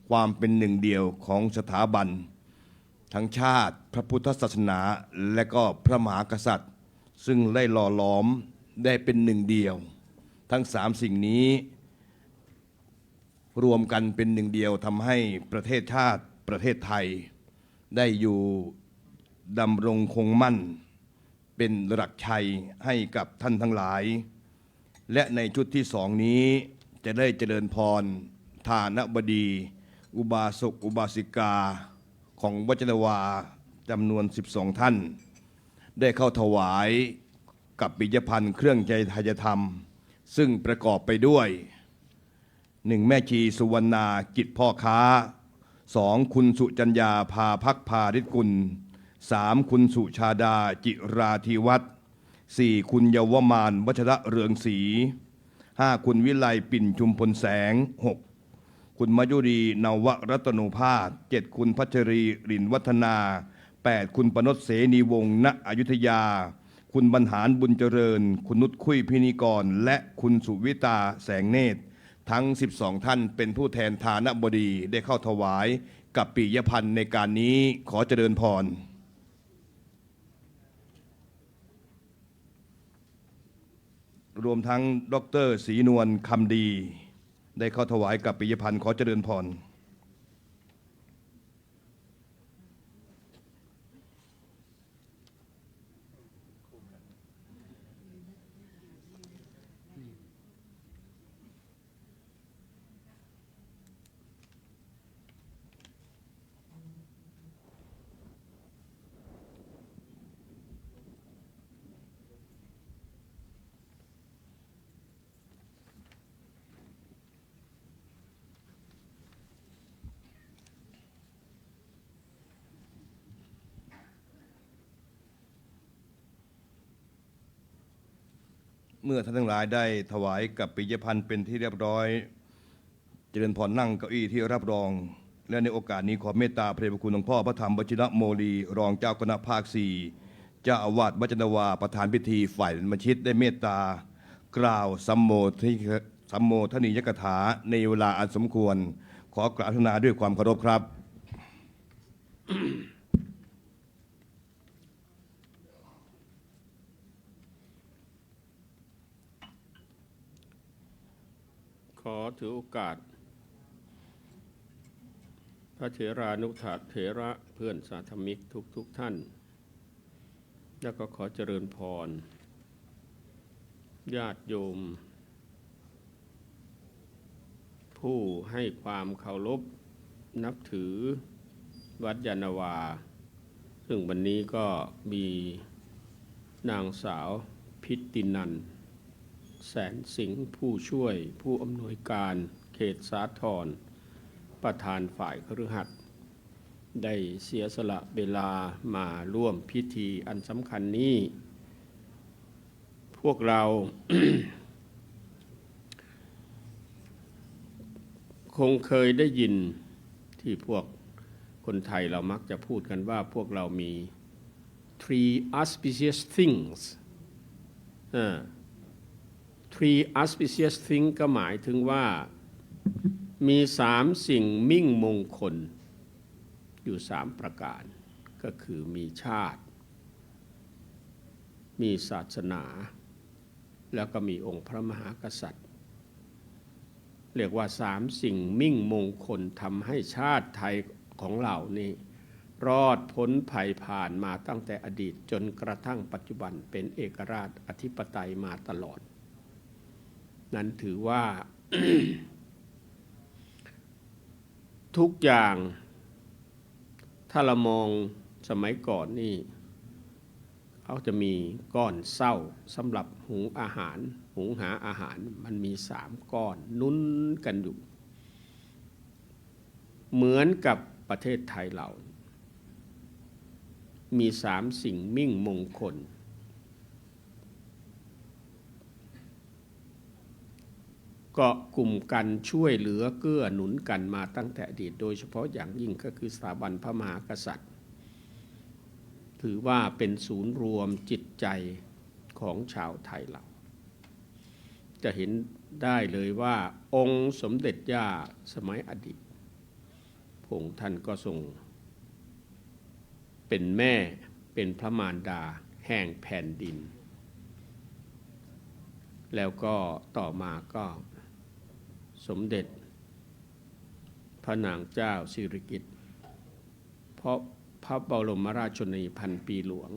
ความเป็นหนึ่งเดียวของสถาบันทั้งชาติพระพุทธศาสนาและก็พระมหากษัตริย์ซึ่งได้หล่อหลอมได้เป็นหนึ่งเดียวทั้ง3 สิ่งนี้รวมกันเป็นหนึ่งเดียวทำให้ประเทศชาติประเทศไทยได้อยู่ดำรงคงมั่นเป็นหลักชัยให้กับท่านทั้งหลายและในชุดที่2นี้จะได้เจริญพรทานบดีอุบาสกอุบาสิกาของวัดยานนาวาจำนวน12 ท่านได้เข้าถวายกับปิยพันธ์เครื่องใจไทยธรรมซึ่งประกอบไปด้วย 1. แม่ชีสุวรรณากิจพ่อค้า 2. คุณสุจัญญาพาพักพาฤทธิกุล 3. คุณสุชาดาจิราธิวัฒน์ 4. คุณเยาวมานวัชระเรืองศรี 5. คุณวิไลปิ่นชุมพลแสง 6. คุณมายุรีนวรัตโนภาส 7. คุณพัชรีรินวัฒนา 8. คุณปนชเสนีวงศ์ณอยุธยา คุณบรรหารบุญเจริญ คุณนุชคุยพินิกรและคุณสุวิตาแสงเนตรทั้ง12 ท่านเป็นผู้แทนฐานบดีได้เข้าถวายกับปิยพันธ์ในการนี้ขอเจริญพรรวมทั้งดร.ศรีนวลคำดีได้เข้าถวายกับปิยพันธ์ขอเจริญพรเมื่อท่านทั้งหลายได้ถวายกับปิยพันธ์เป็นที่เรียบร้อยเจริญพรนั่งเก้าอี้ที่รับรองและในโอกาสนี้ขอเมตตาพระเดชพระคุณหลวงพ่อพระธรรมวชิรโมลีรองเจ้าคณะภาค 4เจ้าอาวาสวัดยานนาวาประธานพิธีฝ่ายบัญชิตได้เมตตากล่าวสัมโมทนียกถาในเวลาอันสมควรขอกราบนาด้วยความเคารพครับ ขอถือโอกาสพระเถรานุถาเถระเพื่อนสาธมิกทุกท่าน แล้วก็ขอเจริญพรญาติโยมผู้ให้ความเคารพนับถือวัดยานนาวาซึ่งวันนี้ก็มีนางสาวพิตินันท์แสนสิงห์ผู้ช่วยผู้อำนวยการเข ตสาธรประธานฝ่ายคฤหัสถ์ได้เสียสละเวลามาร่วมพิธีอันสำคัญนี้พวกเรา คงเคยได้ยินที่พวกคนไทยเรามักจะพูดกันว่าพวกเรามี three auspicious things three auspicious things ก็หมายถึงว่ามี3 สิ่งมิ่งมงคลอยู่3 ประการก็คือมีชาติมีศาสนาแล้วก็มีองค์พระมหากษัตริย์เรียกว่า3 สิ่งมิ่งมงคลทำให้ชาติไทยของเรานี่รอดพ้นภัยผ่านมาตั้งแต่อดีตจนกระทั่งปัจจุบันเป็นเอกราชอธิปไตยมาตลอดนั้นถือว่า ทุกอย่างถ้าเรามองสมัยก่อนนี่เขาจะมีก้อนเศร้าสำหรับหุงอาหารหุงหาอาหารมันมี3 ก้อนนุ้นกันอยู่เหมือนกับประเทศไทยเรามี3 สิ่งมิ่งมงคลเกาะกลุ่มกันช่วยเหลือเกื้อหนุนกันมาตั้งแต่อดีตโดยเฉพาะอย่างยิ่งก็คือสถาบันพระมหากษัตริย์ถือว่าเป็นศูนย์รวมจิตใจของชาวไทยเราจะเห็นได้เลยว่าองค์สมเด็จย่าสมัยอดีตพระองค์ท่านก็ทรงเป็นแม่เป็นพระมารดาแห่งแผ่นดินแล้วก็ต่อมาก็สมเด็จพระนางเจ้าสิริกิติ์เพราะพระบรมราชชนนีพันปีหลวง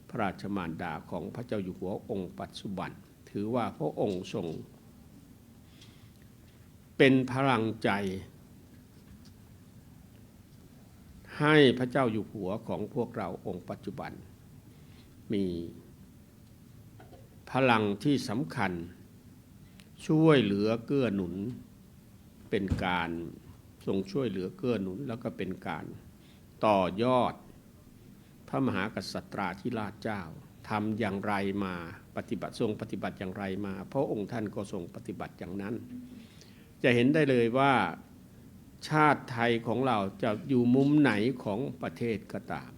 พระราชมารดาของพระเจ้าอยู่หัวองค์ปัจจุบันถือว่าพระองค์ทรงเป็นพลังใจให้พระเจ้าอยู่หัวของพวกเราองค์ปัจจุบันมีพลังที่สำคัญช่วยเหลือเกื้อหนุนเป็นการทรงช่วยเหลือเกื้อหนุนแล้วก็เป็นการต่อยอดพระมหากษัตราธิราชเจ้าทำอย่างไรมาปฏิบัติทรงปฏิบัติอย่างไรมาเพราะองค์ท่านก็ทรงปฏิบัติอย่างนั้นจะเห็นได้เลยว่าชาติไทยของเราจะอยู่มุมไหนของประเทศก็ตาม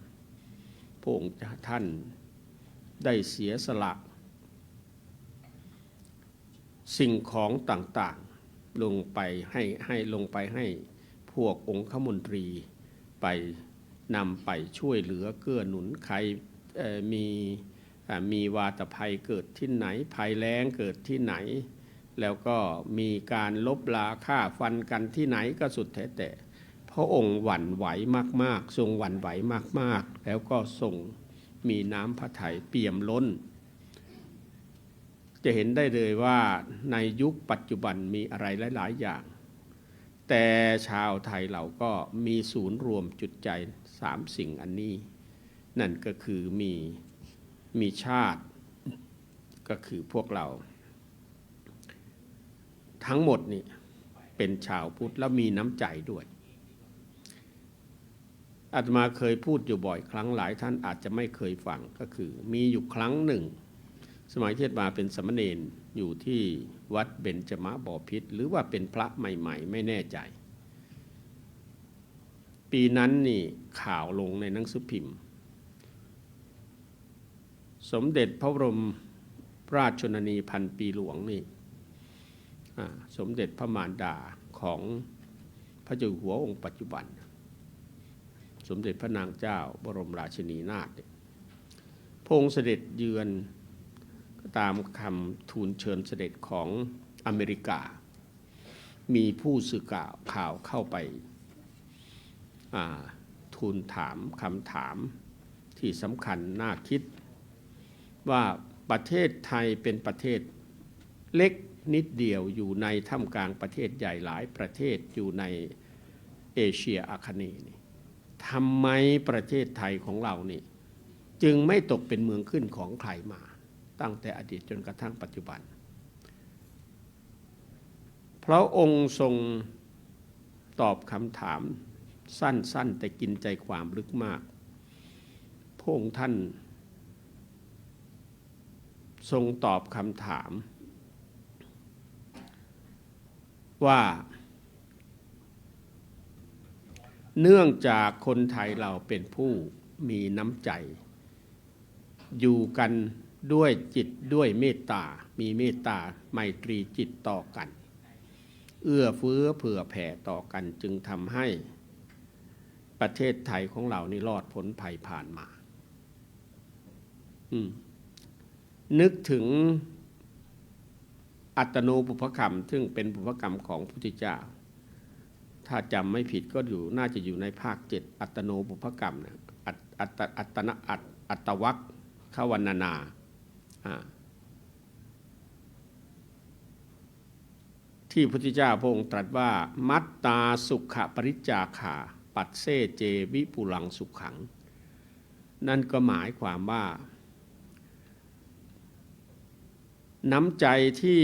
พระองค์ท่านได้เสียสละสิ่งของต่างๆลงไปให้พวกองคมนตรีไปนำไปช่วยเหลือเกื้อหนุนใครมีวาตภัยเกิดที่ไหนภัยแล้งเกิดที่ไหนแล้วก็มีการลบลาฆ่าฟันกันที่ไหนก็สุดแท้แต่พระองค์หวั่นไหวมากๆทรงหวั่นไหวมากๆแล้วก็ทรงมีน้ำพระทัยเปี่ยมล้นจะเห็นได้เลยว่าในยุคปัจจุบันมีอะไรหลายๆอย่างแต่ชาวไทยเราก็มีศูนย์รวมจุดใจ3 สิ่งอันนี้นั่นก็คือมีชาติก็คือพวกเราทั้งหมดนี่เป็นชาวพุทธแล้วมีน้ำใจด้วยอาตมาเคยพูดอยู่บ่อยครั้งหลายท่านอาจจะไม่เคยฟังก็คือมีอยู่ครั้งหนึ่งสมัยที่อาตมาเป็นสามเณรอยู่ที่วัดเบญจมบพิตรหรือว่าเป็นพระใหม่ๆไม่แน่ใจปีนั้นนี่ข่าวลงในหนังสือพิมพ์สมเด็จพระบรมราชชนนีพันปีหลวงนี่สมเด็จพระมารดาของพระเจ้าอยู่หัวองค์ปัจจุบันสมเด็จพระนางเจ้าบรมราชินีนาถพระองค์เสด็จเยือนตามคำทูลเชิญเสด็จของอเมริกามีผู้สื่อข่าวเข้าไปทูลถามคำถามที่สำคัญน่าคิดว่าประเทศไทยเป็นประเทศเล็กนิดเดียวอยู่ในท่ามกลางประเทศใหญ่หลายประเทศอยู่ในเอเชียอาคเนย์นี่ทำไมประเทศไทยของเรานี่จึงไม่ตกเป็นเมืองขึ้นของใครมาตั้งแต่อดีตจนกระทั่งปัจจุบันพ พระองค์ทรงตอบคำถามสั้นๆแต่กินใจความลึกมากพระองค์ท่านทรงตอบคำถามว่าเนื่องจากคนไทยเราเป็นผู้มีน้ำใจอยู่กันด้วยจิตด้วยเมตตามีเมตตาไมตรีจิตต่อกันเอื้อเฟื้อเผื่อแผ่ต่อกันจึงทำให้ประเทศไทยของเรานี่รอดพ้นภัยผ่านมานึกถึงอัตโนบุพกรรมซึ่งเป็นบุพกรรมของพระพุทธเจ้าถ้าจำไม่ผิดก็น่าจะอยู่ในภาค 7อัตโนบุพกรรมนะอัตวัคขวรรณนาที่พระพุทธเจ้าพระองค์ตรัสว่ามัตตาสุขปริจจาขาปัสเซเจวิปุลังสุขขังนั่นก็หมายความว่าน้ำใจที่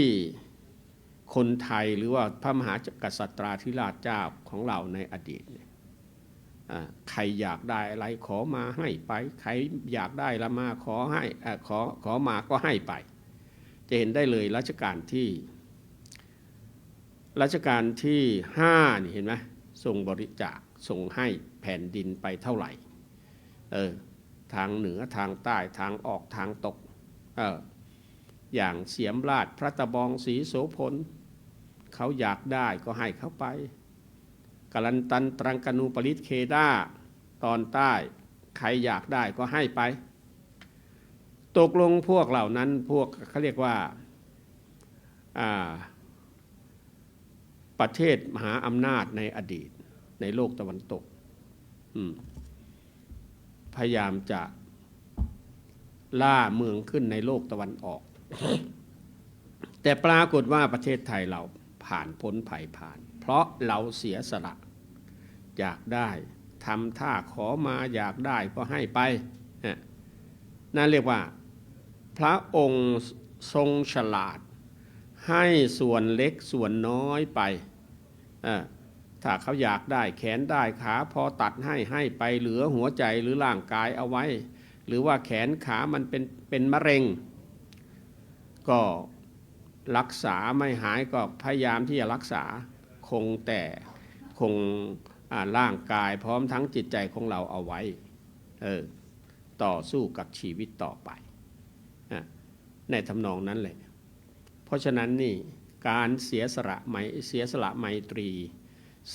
คนไทยหรือว่าพระมหากษัตริย์เจ้าของเราในอดีตใครอยากได้อะไรขอมาให้ไปใครอยากได้ละมาขอให้ขอมาก็ให้ไปจะเห็นได้เลยรัชกาลที่5นี่เห็นไหมทรงบริจาคทรงให้แผ่นดินไปเท่าไหร่ทางเหนือทางใต้ทางออกทางตกอย่างเสียมราชพระตะบองศรีโสพลเขาอยากได้ก็ให้เขาไปกาลันตันตรังกนูปริตเคดาตอนใต้ใครอยากได้ก็ให้ไปตกลงพวกเหล่านั้นพวกเขาเรียกว่าประเทศมหาอำนาจในอดีตในโลกตะวันตกพยายามจะล่าเมืองขึ้นในโลกตะวันออกแต่ปรากฏว่าประเทศไทยเราผ่านพ้นภัยผ่านเพราะเราเสียสละอยากได้ทำท่าขอมาอยากได้ก็ให้ไปนั่นเรียกว่าพระองค์ทรงฉลาดให้ส่วนเล็กส่วนน้อยไปถ้าเขาอยากได้แขนได้ขาพอตัดให้ไปเหลือหัวใจหรือร่างกายเอาไว้หรือว่าแขนขามันเป็นมะเร็งก็รักษาไม่หายก็พยายามที่จะรักษาคงร่างกายพร้อมทั้งจิตใจของเราเอาไว้ต่อสู้กับชีวิตต่อไปในทำนองนั้นเลยเพราะฉะนั้นนี่การเสียสละไมตรี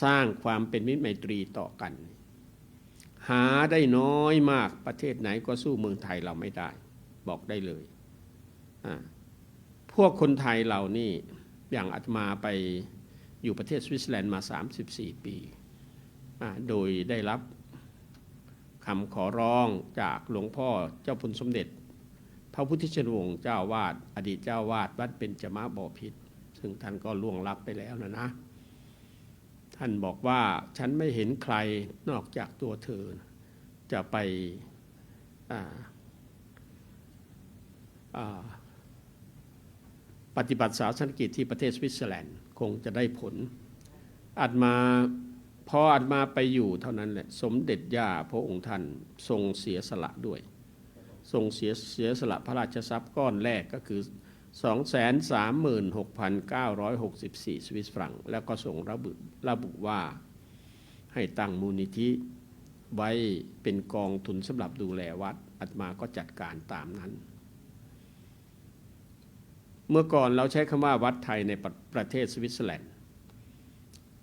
สร้างความเป็นมิตรไมตรีต่อกันหาได้น้อยมากประเทศไหนก็สู้เมืองไทยเราไม่ได้บอกได้เลยพวกคนไทยเรานี่อย่างอาตมาไปอยู่ประเทศสวิตเซอร์แลนด์มา34 ปีโดยได้รับคำขอร้องจากหลวงพ่อเจ้าคุณสมเด็จพระพุทธชินวงศ์เจ้าวาดอดีตเจ้าวาดวัดเบญจมบพิตรซึ่งท่านก็ล่วงลับไปแล้วนะท่านบอกว่าฉันไม่เห็นใครนอกจากตัวเธอจะไปปฏิบัติศาสนกิจที่ประเทศสวิตเซอร์แลนด์คงจะได้ผลพออาตมาไปอยู่เท่านั้นแหละสมเด็จย่าพระองค์ท่านทรงเสียสละด้วยทรงเสียสละพระราชทรัพย์ก้อนแรกก็คือ 236,964 สวิสฟรังแล้วก็ทรงระบุว่าให้ตั้งมูลนิธิไว้เป็นกองทุนสำหรับดูแลวัดอาตมาก็จัดการตามนั้นเมื่อก่อนเราใช้คำว่าวัดไทยในประเทศสวิตเซอร์แลนด์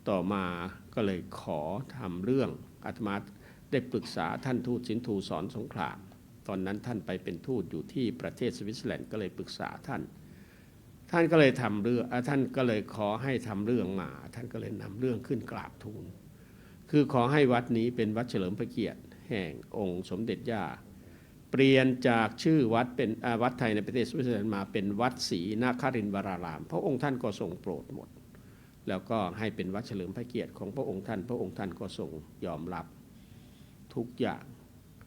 ต่อมาก็เลยขอทำเรื่องอาตมาได้ปรึกษาท่านทูตสินทูสอนสงครามตอนนั้นท่านไปเป็นทูตอยู่ที่ประเทศสวิตเซอร์แลนด์ก็เลยปรึกษาท่านก็เลยทำเรื่องท่านก็เลยขอให้ทำเรื่องมาท่านก็เลยนำเรื่องขึ้นกราบทูลคือขอให้วัดนี้เป็นวัดเฉลิมพระเกียรติแห่งองค์สมเด็จย่าเปลี่ยนจากชื่อวัดเป็นวัดไทยในประเทศสวิตเซอร์แลนด์มาเป็นวัดศรีนครินทร์วรารามพระองค์ท่านก็ทรงโปรดหมดแล้วก็ให้เป็นวัดเฉลิมพระเกียรติของพระองค์ท่านก็ทรงยอมรับทุกอย่าง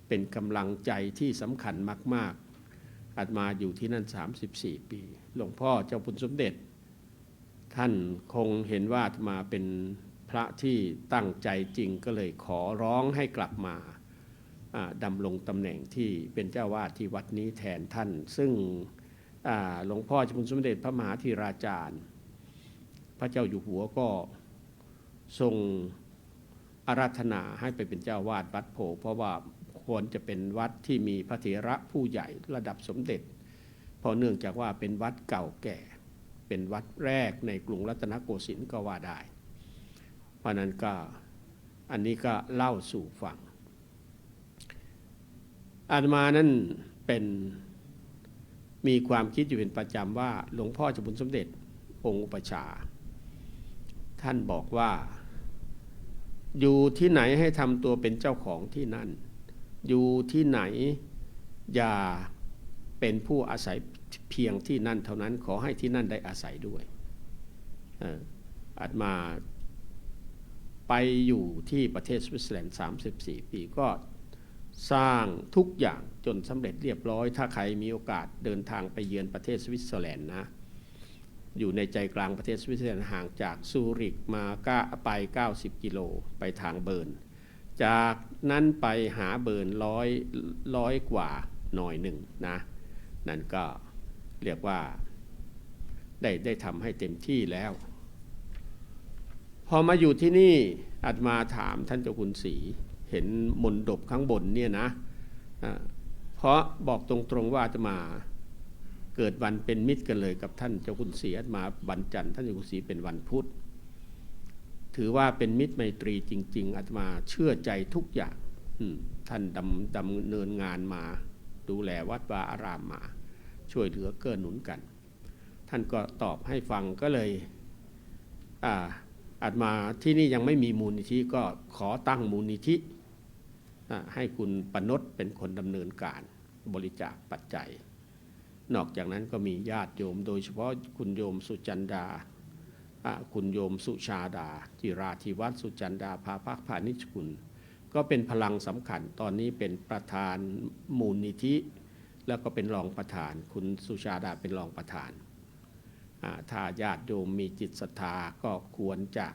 เป็นกำลังใจที่สำคัญมากๆอาตมาอยู่ที่นั่น34 ปีหลวงพ่อเจ้าคุณสมเด็จ ท่านคงเห็นว่าอาตมาเป็นพระที่ตั้งใจจริงก็เลยขอร้องให้กลับมาดำรงตำแหน่งที่เป็นเจ้าวาดที่วัดนี้แทนท่านซึ่งหลวงพ่อเจ้าคุณสมเด็จพระมหาธีราจารย์พระเจ้าอยู่หัวก็ทรงอาราธนาให้ไปเป็นเจ้าวาดวัดโพเพราะว่าควรจะเป็นวัดที่มีพระเถระผู้ใหญ่ระดับสมเด็จเพราะเนื่องจากว่าเป็นวัดเก่าแก่เป็นวัดแรกในกรุงรัตนโกสินทร์ก็ว่าได้เพราะนั้นก็อันนี้ก็เล่าสู่ฟังอาตมานั้นเป็นมีความคิดอยู่เป็นประจำว่าหลวงพ่อเจ้าคุณสมเด็จองค์อุปัชฌาย์ท่านบอกว่าอยู่ที่ไหนให้ทำตัวเป็นเจ้าของที่นั่นอยู่ที่ไหนอย่าเป็นผู้อาศัยเพียงที่นั่นเท่านั้นขอให้ที่นั่นได้อาศัยด้วยอาตมาไปอยู่ที่ประเทศสวิตเซอร์แลนด์34 ปีก็สร้างทุกอย่างจนสำเร็จเรียบร้อยถ้าใครมีโอกาสเดินทางไปเยือนประเทศสวิตเซอร์แลนด์นะอยู่ในใจกลางประเทศสวิตเซอร์แลนด์ห่างจากซูริกมาไป90 กิโลไปทางเบิร์นจากนั้นไปหาเบิร์นร้อยกว่าหน่อยหนึ่งนะนั่นก็เรียกว่าได้ทำให้เต็มที่แล้วพอมาอยู่ที่นี่อาตมาถามท่านเจ้าคุณศรีเห็นมณฑปข้างบนเนี่ยนะเพราะบอกตรงๆว่าอาตมาเกิดวันเป็นมิตรกันเลยกับท่านเจ้าคุณศรีอาตมาวันจันทร์ท่านเจ้าคุณศรีเป็นวันพุธถือว่าเป็นมิตรไมตรีจริงๆอาตมาเชื่อใจทุกอย่างท่านดำเนินงานมาดูแลวัดวาอารามมาช่วยเหลือเกื้อหนุนกันท่านก็ตอบให้ฟังก็เลยอาตมาที่นี่ยังไม่มีมูลนิธิก็ขอตั้งมูลนิธิให้คุณปนดเป็นคนดำเนินการบริจาคปัจจัยนอกจากนั้นก็มีญาติโยมโดยเฉพาะคุณโยมสุจันดาคุณโยมสุชาดาจิราธิวัฒน์สุจันดาภาภาคพานิชกุลก็เป็นพลังสำคัญตอนนี้เป็นประธานมูลนิธิแล้วก็เป็นรองประธานคุณสุชาดาเป็นรองประธานถ้าญาติโยมมีจิตศรัทธาก็ควรจะ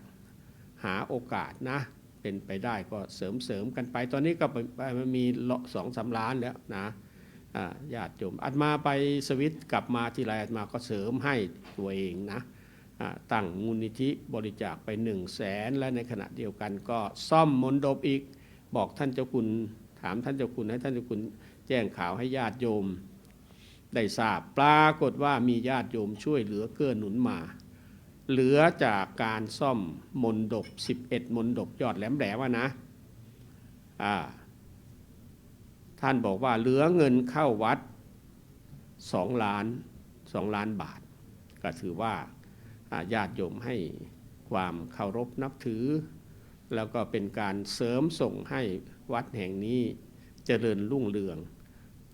หาโอกาสนะเป็นไปได้ก็เสริมกันไปตอนนี้ก็มี 2-3 ล้านแล้วนะญาติโยมอาตมาไปสวิตกลับมาที่ไรอาตมาก็เสริมให้ตัวเองนะตั้งมูลนิธิบริจาคไป100,000และในขณะเดียวกันก็ซ่อมมณฑปอีกบอกท่านเจ้าคุณถามท่านเจ้าคุณให้ท่านเจ้าคุณแจ้งข่าวให้ญาติโยมได้ทราบปรากฏว่ามีญาติโยมช่วยเหลือเกื้อหนุนมาเหลือจากการซ่อมมณฑป11 มณฑปยอดแหลมๆนะท่านบอกว่าเหลือเงินเข้าวัด2 ล้านบาทก็ถือว่าญาติโยมให้ความเคารพนับถือแล้วก็เป็นการเสริมส่งให้วัดแห่งนี้เจริญรุ่งเรือง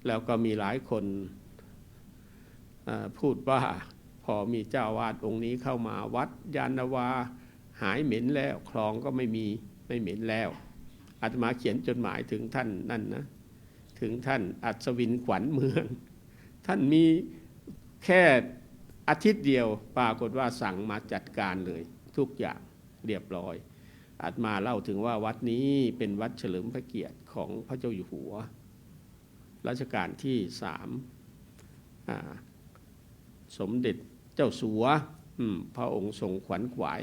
แล้วก็มีหลายคนพูดว่าพอมีเจ้าวาดองค์นี้เข้ามาวัดยานนาวาหายเหม็นแล้วคลองก็ไม่เหม็นแล้วอาตมาเขียนจดหมายถึงท่านนั่นนะถึงท่านอัศวินขวัญเมืองท่านมีแค่อาทิตย์เดียวปรากฏว่าสั่งมาจัดการเลยทุกอย่างเรียบร้อยอาตมาเล่าถึงว่าวัดนี้เป็นวัดเฉลิมพระเกียรติของพระเจ้าอยู่หัวรัชกาลที่3สมเด็จเจ้าสัวพระองค์ทรงขวัญขวาย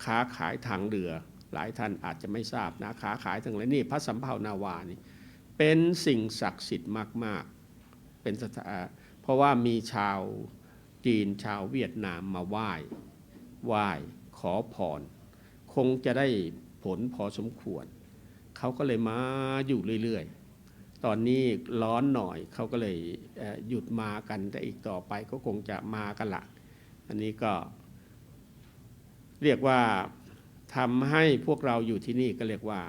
ค้าขายทางเรือหลายท่านอาจจะไม่ทราบนะค้าขายทางเรือนี่พระสำเภานาวานี่เป็นสิ่งศักดิ์สิทธิ์มากๆเป็นเพราะว่ามีชาวจีนชาวเวียดนามมาไหว้ขอพรคงจะได้ผลพอสมควรเขาก็เลยมาอยู่เรื่อยๆตอนนี้ร้อนหน่อยเขาก็เลยหยุดมากันแต่อีกต่อไปก็คงจะมากันละอันนี้ก็เรียกว่าทำให้พวกเราอยู่ที่นี่ก็เรียกว่า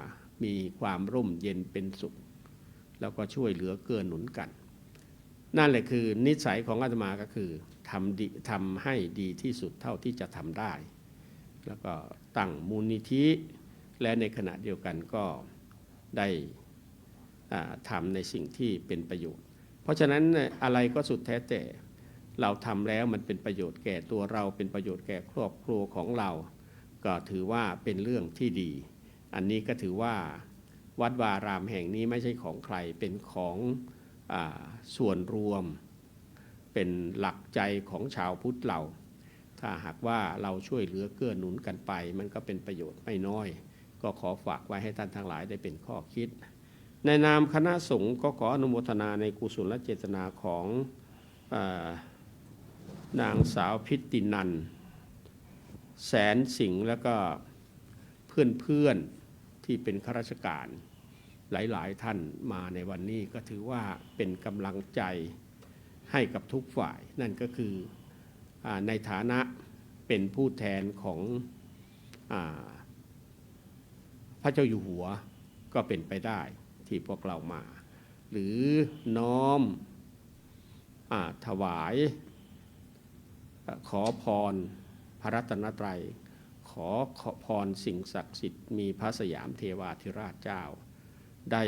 มีความร่มเย็นเป็นสุขแล้วก็ช่วยเหลือเกื้อหนุนกันนั่นแหละคือนิสัยของอาตมาก็คือทำให้ดีที่สุดเท่าที่จะทำได้แล้วก็ตั้งมูลนิธิและในขณะเดียวกันก็ได้ทำในสิ่งที่เป็นประโยชน์เพราะฉะนั้นอะไรก็สุดแท้แต่ เราทำแล้วมันเป็นประโยชน์แก่ตัวเราเป็นประโยชน์แก่ครอบครัวของเราก็ถือว่าเป็นเรื่องที่ดีอันนี้ก็ถือว่าวัดวารามแห่งนี้ไม่ใช่ของใครเป็นของส่วนรวมเป็นหลักใจของชาวพุทธเราถ้าหากว่าเราช่วยเหลือเกื้อหนุนกันไปมันก็เป็นประโยชน์ไม่น้อยก็ขอฝากไว้ให้ท่านทั้งหลายได้เป็นข้อคิดในนามคณะสงฆ์ก็ขออนุโมทนาในกุศลเจตนาของนางสาวพิตินันแสนสิงห์แล้วก็เพื่อนๆที่เป็นข้าราชการหลายๆท่านมาในวันนี้ก็ถือว่าเป็นกำลังใจให้กับทุกฝ่ายนั่นก็คือในฐานะเป็นผู้แทนของพระเจ้าอยู่หัวก็เป็นไปได้ที่พวกเรามาหรือน้อมถวายขอพรพระรัตนตรัยขอพรสิ่งศักดิ์สิทธิ์มีพระสยามเทวาธิราชเจ้าได้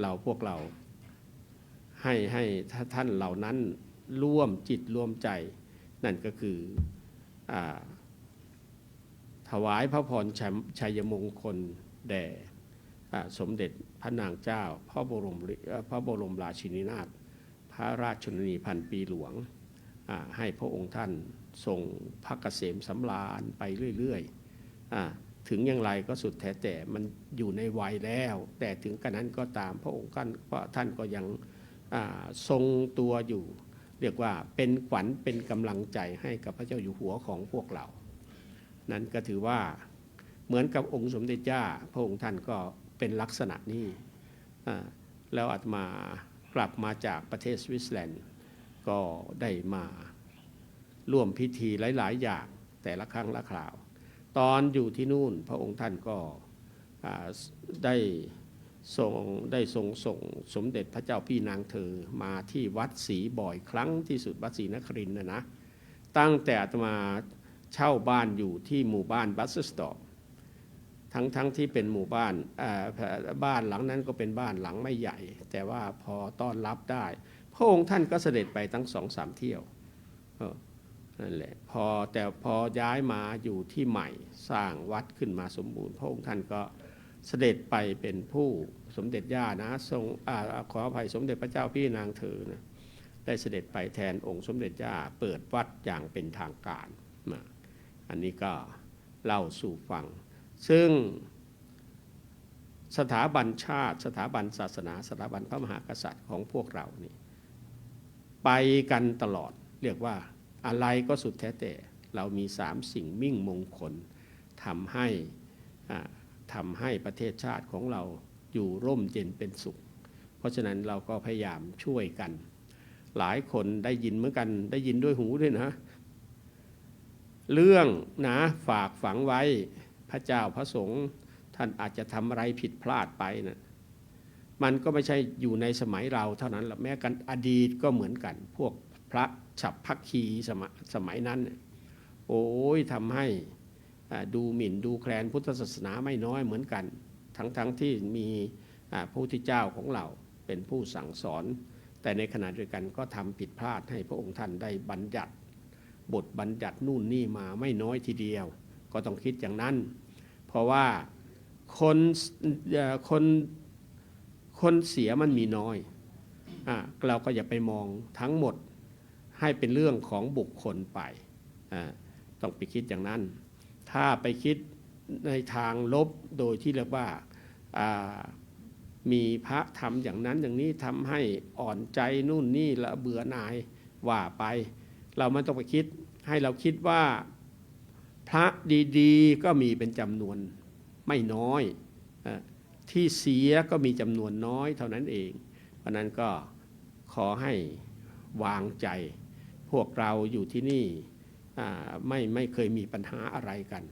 เราพวกเราให้ท่านเหล่านั้นร่วมจิตร่วมใจนั่นก็คือถวายพระพรชัยมงคลแด่สมเด็จพระนางเจ้าพระบรมราชินีนาถพระราชชนนีพันปีหลวงให้พระองค์ท่านทรงพระเกษมสำราญไปเรื่อยๆถึงอย่างไรก็สุดแท้แต่มันอยู่ในวัยแล้วแต่ถึงกระนั้นก็ตามพระองค์ท่านก็ยังทรงตัวอยู่เรียกว่าเป็นขวัญเป็นกำลังใจให้กับพระเจ้าอยู่หัวของพวกเรานั้นก็ถือว่าเหมือนกับองค์สมเด็จย่าพระองค์ท่านก็เป็นลักษณะนี้แล้วอาตมากลับมาจากประเทศสวิตเซอร์แลนด์ก็ได้มาร่วมพิธีหลายๆอย่างแต่ละครั้งละคราวตอนอยู่ที่นู่นพระองค์ท่านก็ได้ทรงส่งสมเด็จพระเจ้าพี่นางเธอมาที่วัดศรีบ่อยครั้งที่สุดวัดศรีนครินทร์นะตั้งแต่อาตมาเช่าบ้านอยู่ที่หมู่บ้านบัสสตอปทั้งที่เป็นหมู่บ้านหลังนั้นก็เป็นบ้านหลังไม่ใหญ่แต่ว่าพอต้อนรับได้พระองค์ท่านก็เสด็จไปทั้ง 2-3 เที่ยวนั่นแหละพอย้ายมาอยู่ที่ใหม่สร้างวัดขึ้นมาสมบูรณ์พระองค์ท่านก็เสด็จไปเป็นผู้สมเด็จย่านะทรงขออภัยสมเด็จพระเจ้าพี่นางเธอนะได้เสด็จไปแทนองค์สมเด็จย่าเปิดวัดอย่างเป็นทางการมาอันนี้ก็เล่าสู่ฟังซึ่งสถาบันชาติสถาบันศาสนาสถาบันพระมหากษัตริย์ของพวกเรานี่ไปกันตลอดเรียกว่าอะไรก็สุดแท้แต่เรามี3สิ่งมิ่งมงคลทำให้ประเทศชาติของเราอยู่ร่มเย็นเป็นสุขเพราะฉะนั้นเราก็พยายามช่วยกันหลายคนได้ยินเหมือนกันได้ยินด้วยหูด้วยนะเรื่องนะฝากฝังไว้พระเจ้าพระสงฆ์ท่านอาจจะทำอะไรผิดพลาดไปนะมันก็ไม่ใช่อยู่ในสมัยเราเท่านั้นหรอกแม้กันอดีตก็เหมือนกันพวกพระฉับพักคีสมัยนั้นโอ้ยทำให้ดูหมิ่นดูแคลนพุทธศาสนาไม่น้อยเหมือนกันทั้งที่มีพระพุทธเจ้าของเราเป็นผู้สั่งสอนแต่ในขณะเดียวกันก็ทำผิดพลาดให้พระองค์ท่านได้บัญญัติบทบัญญัตินู่นนี่มาไม่น้อยทีเดียวก็ต้องคิดอย่างนั้นเพราะว่าคนเสียมันมีน้อยเราก็อย่าไปมองทั้งหมดให้เป็นเรื่องของบุคคลไปต้องไปคิดอย่างนั้นถ้าไปคิดในทางลบโดยที่เรียกว่ามีพระทำอย่างนั้นอย่างนี้ทำให้อ่อนใจนู่นนี่ละเบื่อหน่ายว่าไปเราไม่ต้องไปคิดให้เราคิดว่าพระดีๆก็มีเป็นจำนวนไม่น้อยที่เสียก็มีจำนวนน้อยเท่านั้นเองเพราะนั้นก็ขอให้วางใจพวกเราอยู่ที่นี่ไม่เคยมีปัญหาอะไรกัน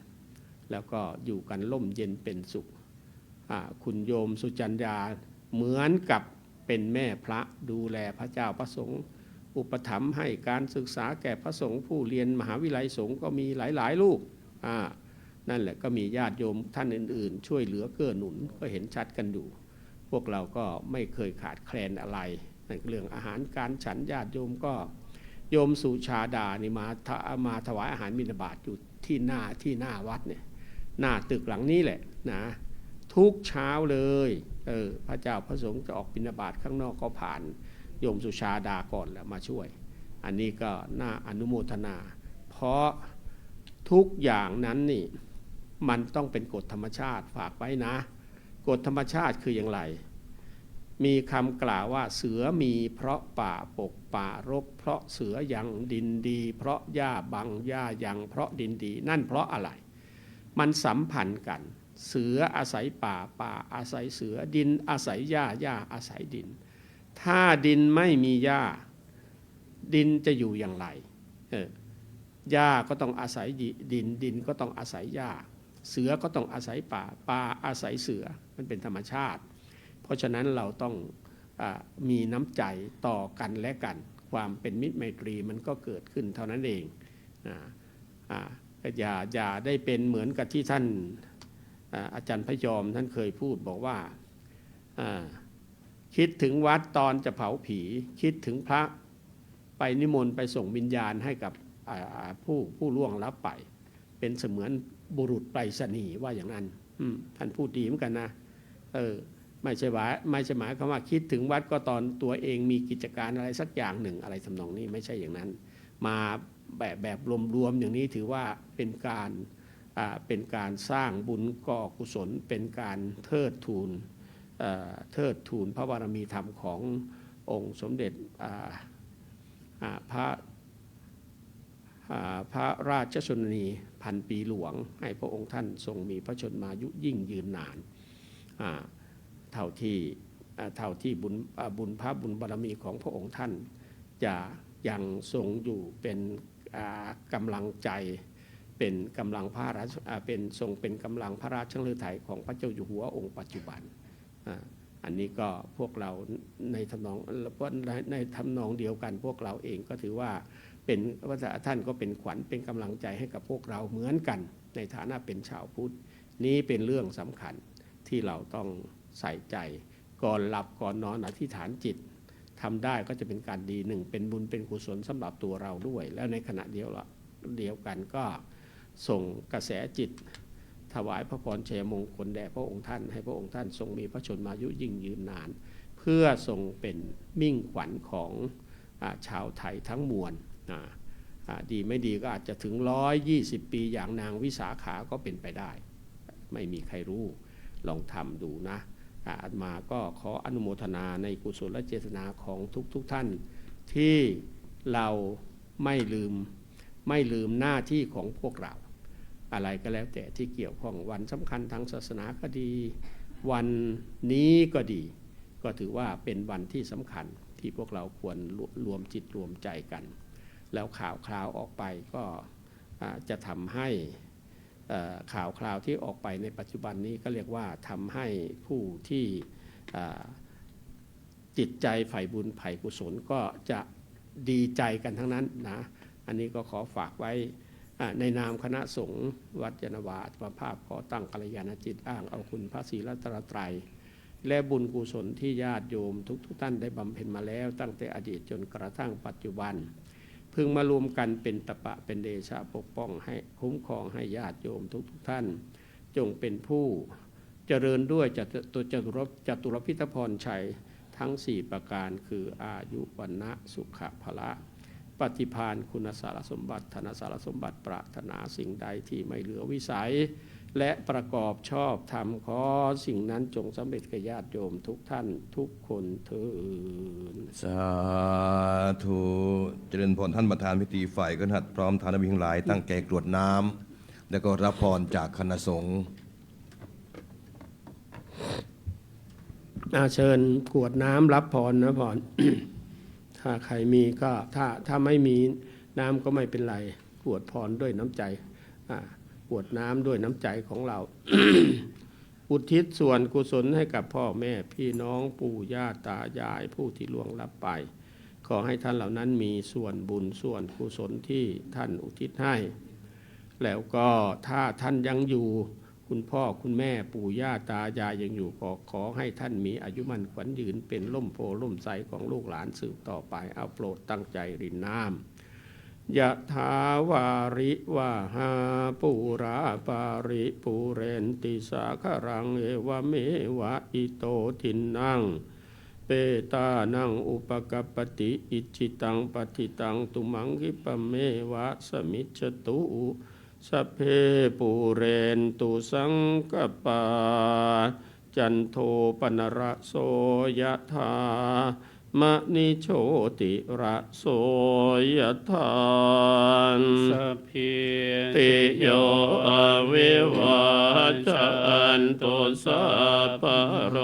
แล้วก็อยู่กันร่มเย็นเป็นสุขคุณโยมสุจัญญาเหมือนกับเป็นแม่พระดูแลพระเจ้าพระสงฆ์อุปถัมภ์ให้การศึกษาแก่พระสงฆ์ผู้เรียนมหาวิทยาลัยสงฆ์ก็มีหลายรูปนั่นแหละก็มีญาติโยมท่านอื่นๆช่วยเหลือเกื้อหนุนก็เห็นชัดกันอยู่พวกเราก็ไม่เคยขาดแคลนอะไร ในเรื่องอาหารการฉันญาติโยมก็โยมสุชาดานี่มาถวายอาหารบิณฑบาตอยู่ที่หน้าวัดเนี่ยหน้าตึกหลังนี้แหละนะทุกเช้าเลยพระเจ้าพระสงฆ์จะออกบิณฑบาตข้างนอกก็ผ่านโยมสุชาดาก่อนแล้วมาช่วยอันนี้ก็น่าอนุโมทนาเพราะทุกอย่างนั้นนี่มันต้องเป็นกฎธรรมชาติฝากไว้นะกฎธรรมชาติคืออย่างไรมีคำกล่าวว่าเสือมีเพราะป่าปกป่ารกเพราะเสือยังดินดีเพราะหญ้าบังหญ้ายังเพราะดินดีนั่นเพราะอะไรมันสัมพันธ์กันเสืออาศัยป่าป่าอาศัยเสือดินอาศัยหญ้าหญ้าอาศัยดินถ้าดินไม่มีหญ้าดินจะอยู่อย่างไรหญ้าก็ต้องอาศัยดินดินก็ต้องอาศัยหญ้าเสือก็ต้องอาศัยป่าป่าอาศัยเสือมันเป็นธรรมชาติเพราะฉะนั้นเราต้องมีน้ำใจต่อกันและกันความเป็นมิตรไมตรีมันก็เกิดขึ้นเท่านั้นเองอย่าได้เป็นเหมือนกับที่ท่านอาจารย์พยอมท่านเคยพูดบอกว่าคิดถึงวัดตอนจะเผาผีคิดถึงพระไปนิมนต์ไปส่งวิญญาณให้กับผู้ล่วงลับไปเป็นเสมือนบุรุษไปรษณีย์ว่าอย่างนั้นท่านพูดดีเหมือนกันนะไม่ใช่หมายคำว่าคิดถึงวัดก็ตอนตัวเองมีกิจการอะไรสักอย่างหนึ่งอะไรทำนองนี้ไม่ใช่อย่างนั้นมาแบบรวมๆอย่างนี้ถือว่าเป็นการสร้างบุญก่อกุศลเป็นการเทิดทูนพระบารมีธรรมขององค์สมเด็จพระราชชนนีพันปีหลวงให้พระองค์ท่านทรงมีพระชนมายุยิ่งยืนนานเท่าที่บุญพระบุญบารมีของพระองค์ท่านจะยังทรงอยู่เป็นกำลังใจเป็นกำลังพระราชเป็นทรงเป็นกำลังพระราชฤทัยของพระเจ้าอยู่หัวองค์ปัจจุบันอันนี้ก็พวกเราในทำนองเดียวกันพวกเราเองก็ถือว่าเป็นว่าท่านก็เป็นขวัญเป็นกำลังใจให้กับพวกเราเหมือนกันในฐานะเป็นชาวพุทธนี้เป็นเรื่องสำคัญที่เราต้องใส่ใจก่อนหลับก่อนนอนอธิษฐานจิตทำได้ก็จะเป็นการดีหนึ่งเป็นบุญเป็นกุศลสำหรับตัวเราด้วยแล้วในขณะเดียวกันก็ส่งกระแสจิตถวายพระพรชัยมงคลแด่พระองค์ท่านให้พระองค์ท่านทรงมีพระชนมายุยิ่งยืนนานเพื่อทรงเป็นมิ่งขวัญของชาวไทยทั้งมวลดีไม่ดีก็อาจจะถึง120 ปีอย่างนางวิสาขาก็เป็นไปได้ไม่มีใครรู้ลองทำดูนะอาตมาก็ขออนุโมทนาในกุศลและเจตนาของทุกท่านที่เราไม่ลืมหน้าที่ของพวกเราอะไรก็แล้วแต่ที่เกี่ยวข้องวันสำคัญทางศาสนาก็ดีวันนี้ก็ดีก็ถือว่าเป็นวันที่สำคัญที่พวกเราควรรวมจิตรวมใจกันแล้วข่าวออกไปก็จะทำให้ข่าวที่ออกไปในปัจจุบันนี้ก็เรียกว่าทำให้ผู้ที่จิตใจใฝ่บุญใฝ่กุศลก็จะดีใจกันทั้งนั้นนะอันนี้ก็ขอฝากไว้ในนามคณะสงฆ์วัดยานนาวาอัตมาภาพขอตั้งกัลยาณจิตอ้างเอาคุณพระศรีรัตนตรัยและบุญกุศลที่ญาติโยมทุกท่านได้บำเพ็ญมาแล้วตั้งแต่อดีตจนกระทั่งปัจจุบันพึงมารวมกันเป็นตปะเป็นเดชะปกป้องให้คุ้มครองให้ญาติโยมทุกท่านจงเป็นผู้เจริญด้วยจตุรพิธพรชัยทั้ง4ประการคืออายุวันนะสุขภละปฏิภาณคุณสารสมบัติธนสารสมบัติปรารถนาสิ่งใดที่ไม่เหลือวิสัยและประกอบชอบธรรมขอสิ่งนั้นจงสำเร็จแก่ญาติโยมทุกท่านทุกคนเถิดสาธุเจริญพรท่านประธานพิธีฝ่ายคณะพร้อมทานบิงหลายตั้งแก่กรวดน้ำแล้วก็รับพรจากคณะสงฆ์เชิญกรวดน้ำรับพรนะพร ถ้าใครมีก็ถ้าไม่มีน้ำก็ไม่เป็นไรกรวดพรด้วยน้ำใจกรวดน้ำด้วยน้ำใจของเรา อุทิศส่วนกุศลให้กับพ่อแม่พี่น้องปู่ย่าตายายผู้ที่ล่วงลับไปขอให้ท่านเหล่านั้นมีส่วนบุญส่วนกุศลที่ท่านอุทิศให้แล้วก็ถ้าท่านยังอยู่ คุณพ่อคุณแม่ปู่ย่าตายายยังอยู่ขอให้ท่านมีอายุมั่นขวัญยืนเป็นร่มโพล่มไทรของลูกหลานสืบต่อไปเอาโปรดตั้งใจรินน้ำยะถาวาริวาหาปูราปาริปูเรนติสาคารังเอวเมวะอิโตทินังเปตานังอุปกัปปติอิจิตังปฏิตังตุมังคิปะเมวะสมิจฉตุสัพเพปูเรนตุสังกปาจันโทปนระโสยถามณิโชติระโสยถา สัพพิติโยวิวัชชันตุสัพพะโร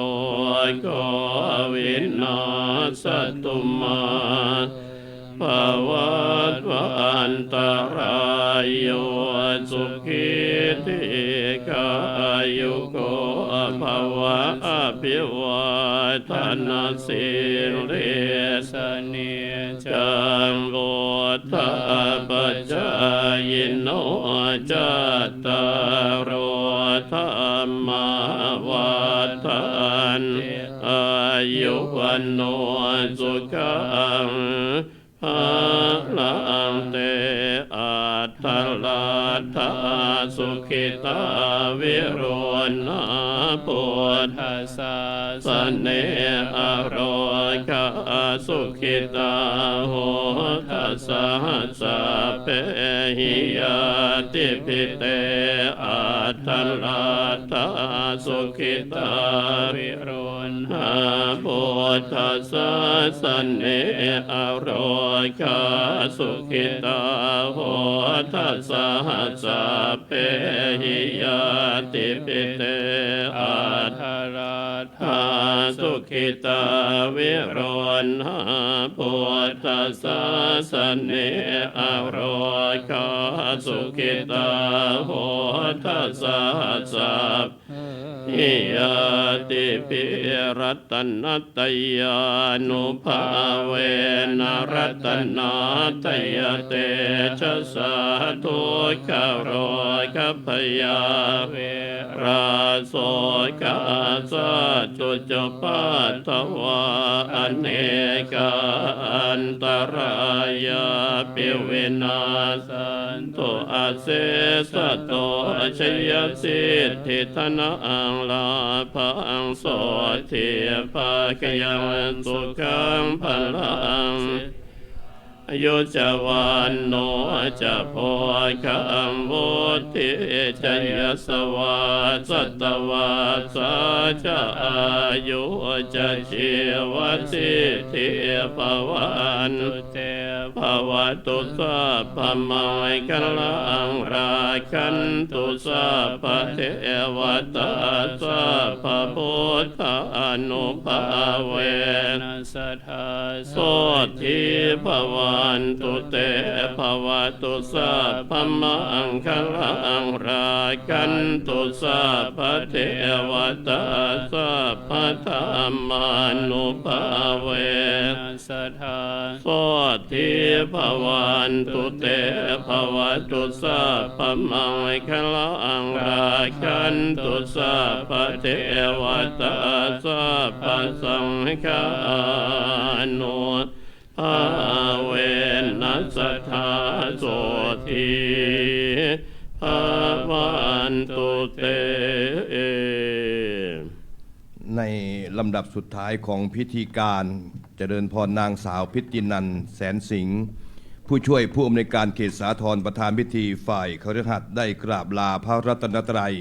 โควินาศตุมาภวัตวันตรายโยสุขิติกายุโกภวะอภิวาทนาสิริสเนจังโลทะปัจจายโนจัตตารโอธรรมาวัฏันติอายุวันโนสุขังภาลังเตอัตตลัตถาสุขิตาวิโรจนะปุถทัสสะสเนอโรคาสุขิตาโหทัสสะสัพเพหิยติภิเตอัตตลัตถาสุขิตาวิโรจนะปุถทัสสะสเนอโรคาสุขิตาโหทัสสะสัพเพหิยติภิเตอัตถลัตถาสุขิตาวิโรจนะปุถทัสสะสเนอโรคาสุขิตาโหทัสสะสัพหิยติภิรัตนัตยานุภาเวนะรัตนาตยเตชะสาธุขโรคัพยาเวราโสกาสัจจุจปัตถวาอเนกาอันตรายาปิวินาสันตุอาเสสะโตชยสิทธิธนะอังลาภังโสทิภาคยังสุขังพลังอยุจวันโนจะโพคังวุติจยสวาสัตวาสาจะอายุจะชีวสิทธิภวันเตภวตุสัพพมังกัลลังราคันตุสัพพเทวตาสัพพพุทธานุภาเวนัสทาโสทิภวันตุเตภวตุสัพพมังคัลลังราคันตุสัพพเทวตาสัพพธรรมานุภาเวนัสทาโสทิภวันตุเตภวตุสัพพมังคัลลังราคันตุสัพพเทวตาสัพพสังฆานุภาเวนัสทธาโสทิภาวันตุเตในลำดับสุดท้ายของพิธีการเจริญพรนางสาวพิตินันท์แสนสิงห์ผู้ช่วยผู้อำนวยการเขตสาธรประธานพิธีฝ่ายคฤหัสถ์ได้กราบลาพระรัตนตรัย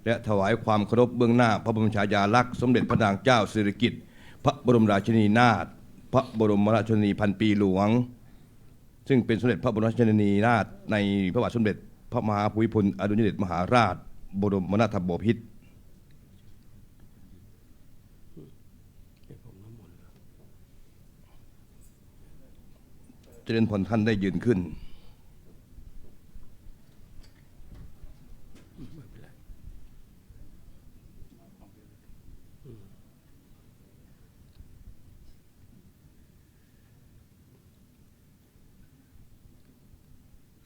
และถวายความเคารพเบื้องหน้าพระบรมฉายาลักษณ์สมเด็จพระนางเจ้าสิริกิติ์พระบรมราชินีนาถพระบรมราชชนนีพันปีหลวงซึ่งเป็นสมเด็จพระบรมราชชนนีนาถในพระบาทสมเด็จพระมหาภูมิพลอดุลยเดชมหาราชบรมนาถบพิตรเจริญพรท่านได้ยืนขึ้น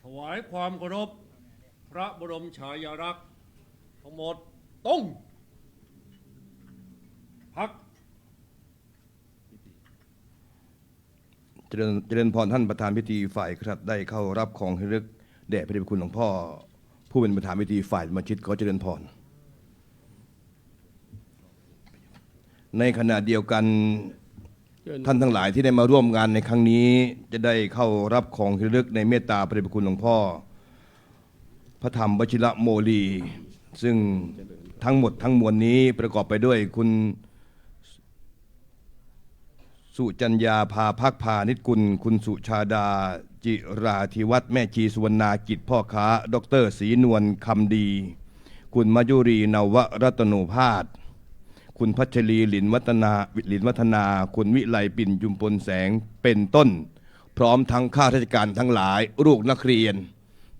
ถวายความเคารพพระบรมฉายาลักษณ์ ทั้งหมดต้องพัก เจริญพรท่านประธานพิธีฝ่ายครับได้เข้ารับของที่ระลึกแด่พระเดชพระคุณหลวงพ่อ ผู้เป็นประธานพิธีฝ่ายสมาชิกขอเจริญพรในขณะเดียวกันท่านทั้งหลายที่ได้มาร่วมงานในครั้งนี้จะได้เข้ารับของที่ระลึกในเมตตาพระเดชพระคุณหลวงพ่อ พระธรรมวชิระโมลี ซึ่งทั้งหมดทั้งมวลนี้ประกอบไปด้วยคุณสุจัญญาภาภักพานิชกุลคุณสุชาดาจิราธิวัฒน์แม่ชีสุวรรณากิจพ่อค้าดรศรีนวลคำดี คุณมายุรีนวรัตโนภาสคุณพัชรีหลินวัฒนา คุณวิไลปิ่นจุมพลแสงเป็นต้น พร้อมทั้งข้าราชการทั้งหลายลูกนักเรียน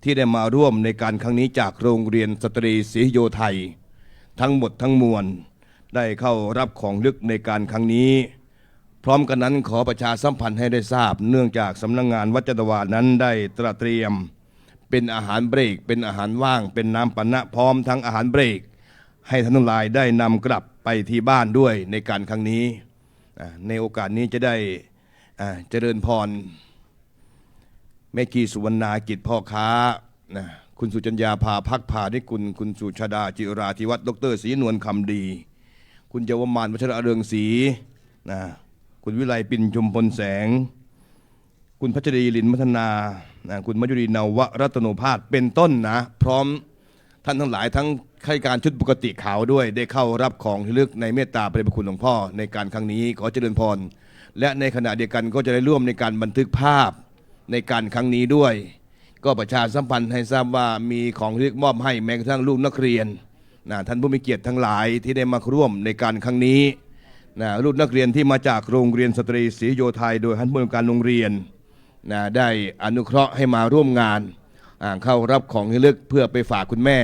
ที่ได้มาร่วมในการครั้งนี้จากโรงเรียนสตรีศรีโยไทยทั้งหมดทั้งมวลได้เข้ารับของลึกในการครั้งนี้พร้อมกันนั้นขอประชาสัมพันธ์ให้ได้ทราบเนื่องจากสำนักงานวัดจัตวานั้นได้เตรียมเป็นอาหารเบรกเป็นอาหารว่างเป็นน้ำปานะพร้อมทั้งอาหารเบรกให้ท่านทั้งหลายได้นำกลับไปที่บ้านด้วยในการครั้งนี้ในโอกาสนี้จะได้เจริญพรแม่กีสุวรรณากิจพ่อค้าคุณสุจัญญาภาภักพานิชกุลคุณสุชาดาจิราธิวัฒน์ดรศรีนวลคำดี คุณเยาวมานวัชระเรืองศรีคุณวิไลปิ่นจุมพลแสงคุณพัชรีหลินวัฒนาคุณมยุรีนวรัตโนภาสเป็นต้นพร้อมท่านทั้งหลายทั้งข้าราชการชุดปกติขาวด้วยได้เข้ารับของที่ระลึกในเมตตาพระเดชพระคุณหลวงพ่อในการครั้งนี้ขอเจริญพรและในขณะเดียวกันก็จะได้ร่วมในการบันทึกภาพในการครั้งนี้ด้วยก็ประชาสัมพันธ์ให้ทราบว่ามีของที่ระลึกมอบให้แม้กระทั่งลูกนักเรียนท่านผู้มีเกียรติทั้งหลายที่ได้มาร่วมในการครั้งนี้ลูกนักเรียนที่มาจากโรงเรียนสตรีศรีโยไทยโดยท่านผู้อำนวยการโรงเรียนได้อนุเคราะห์ให้มาร่วมงานเข้ารับของที่ระลึกเพื่อไปฝากคุณแม่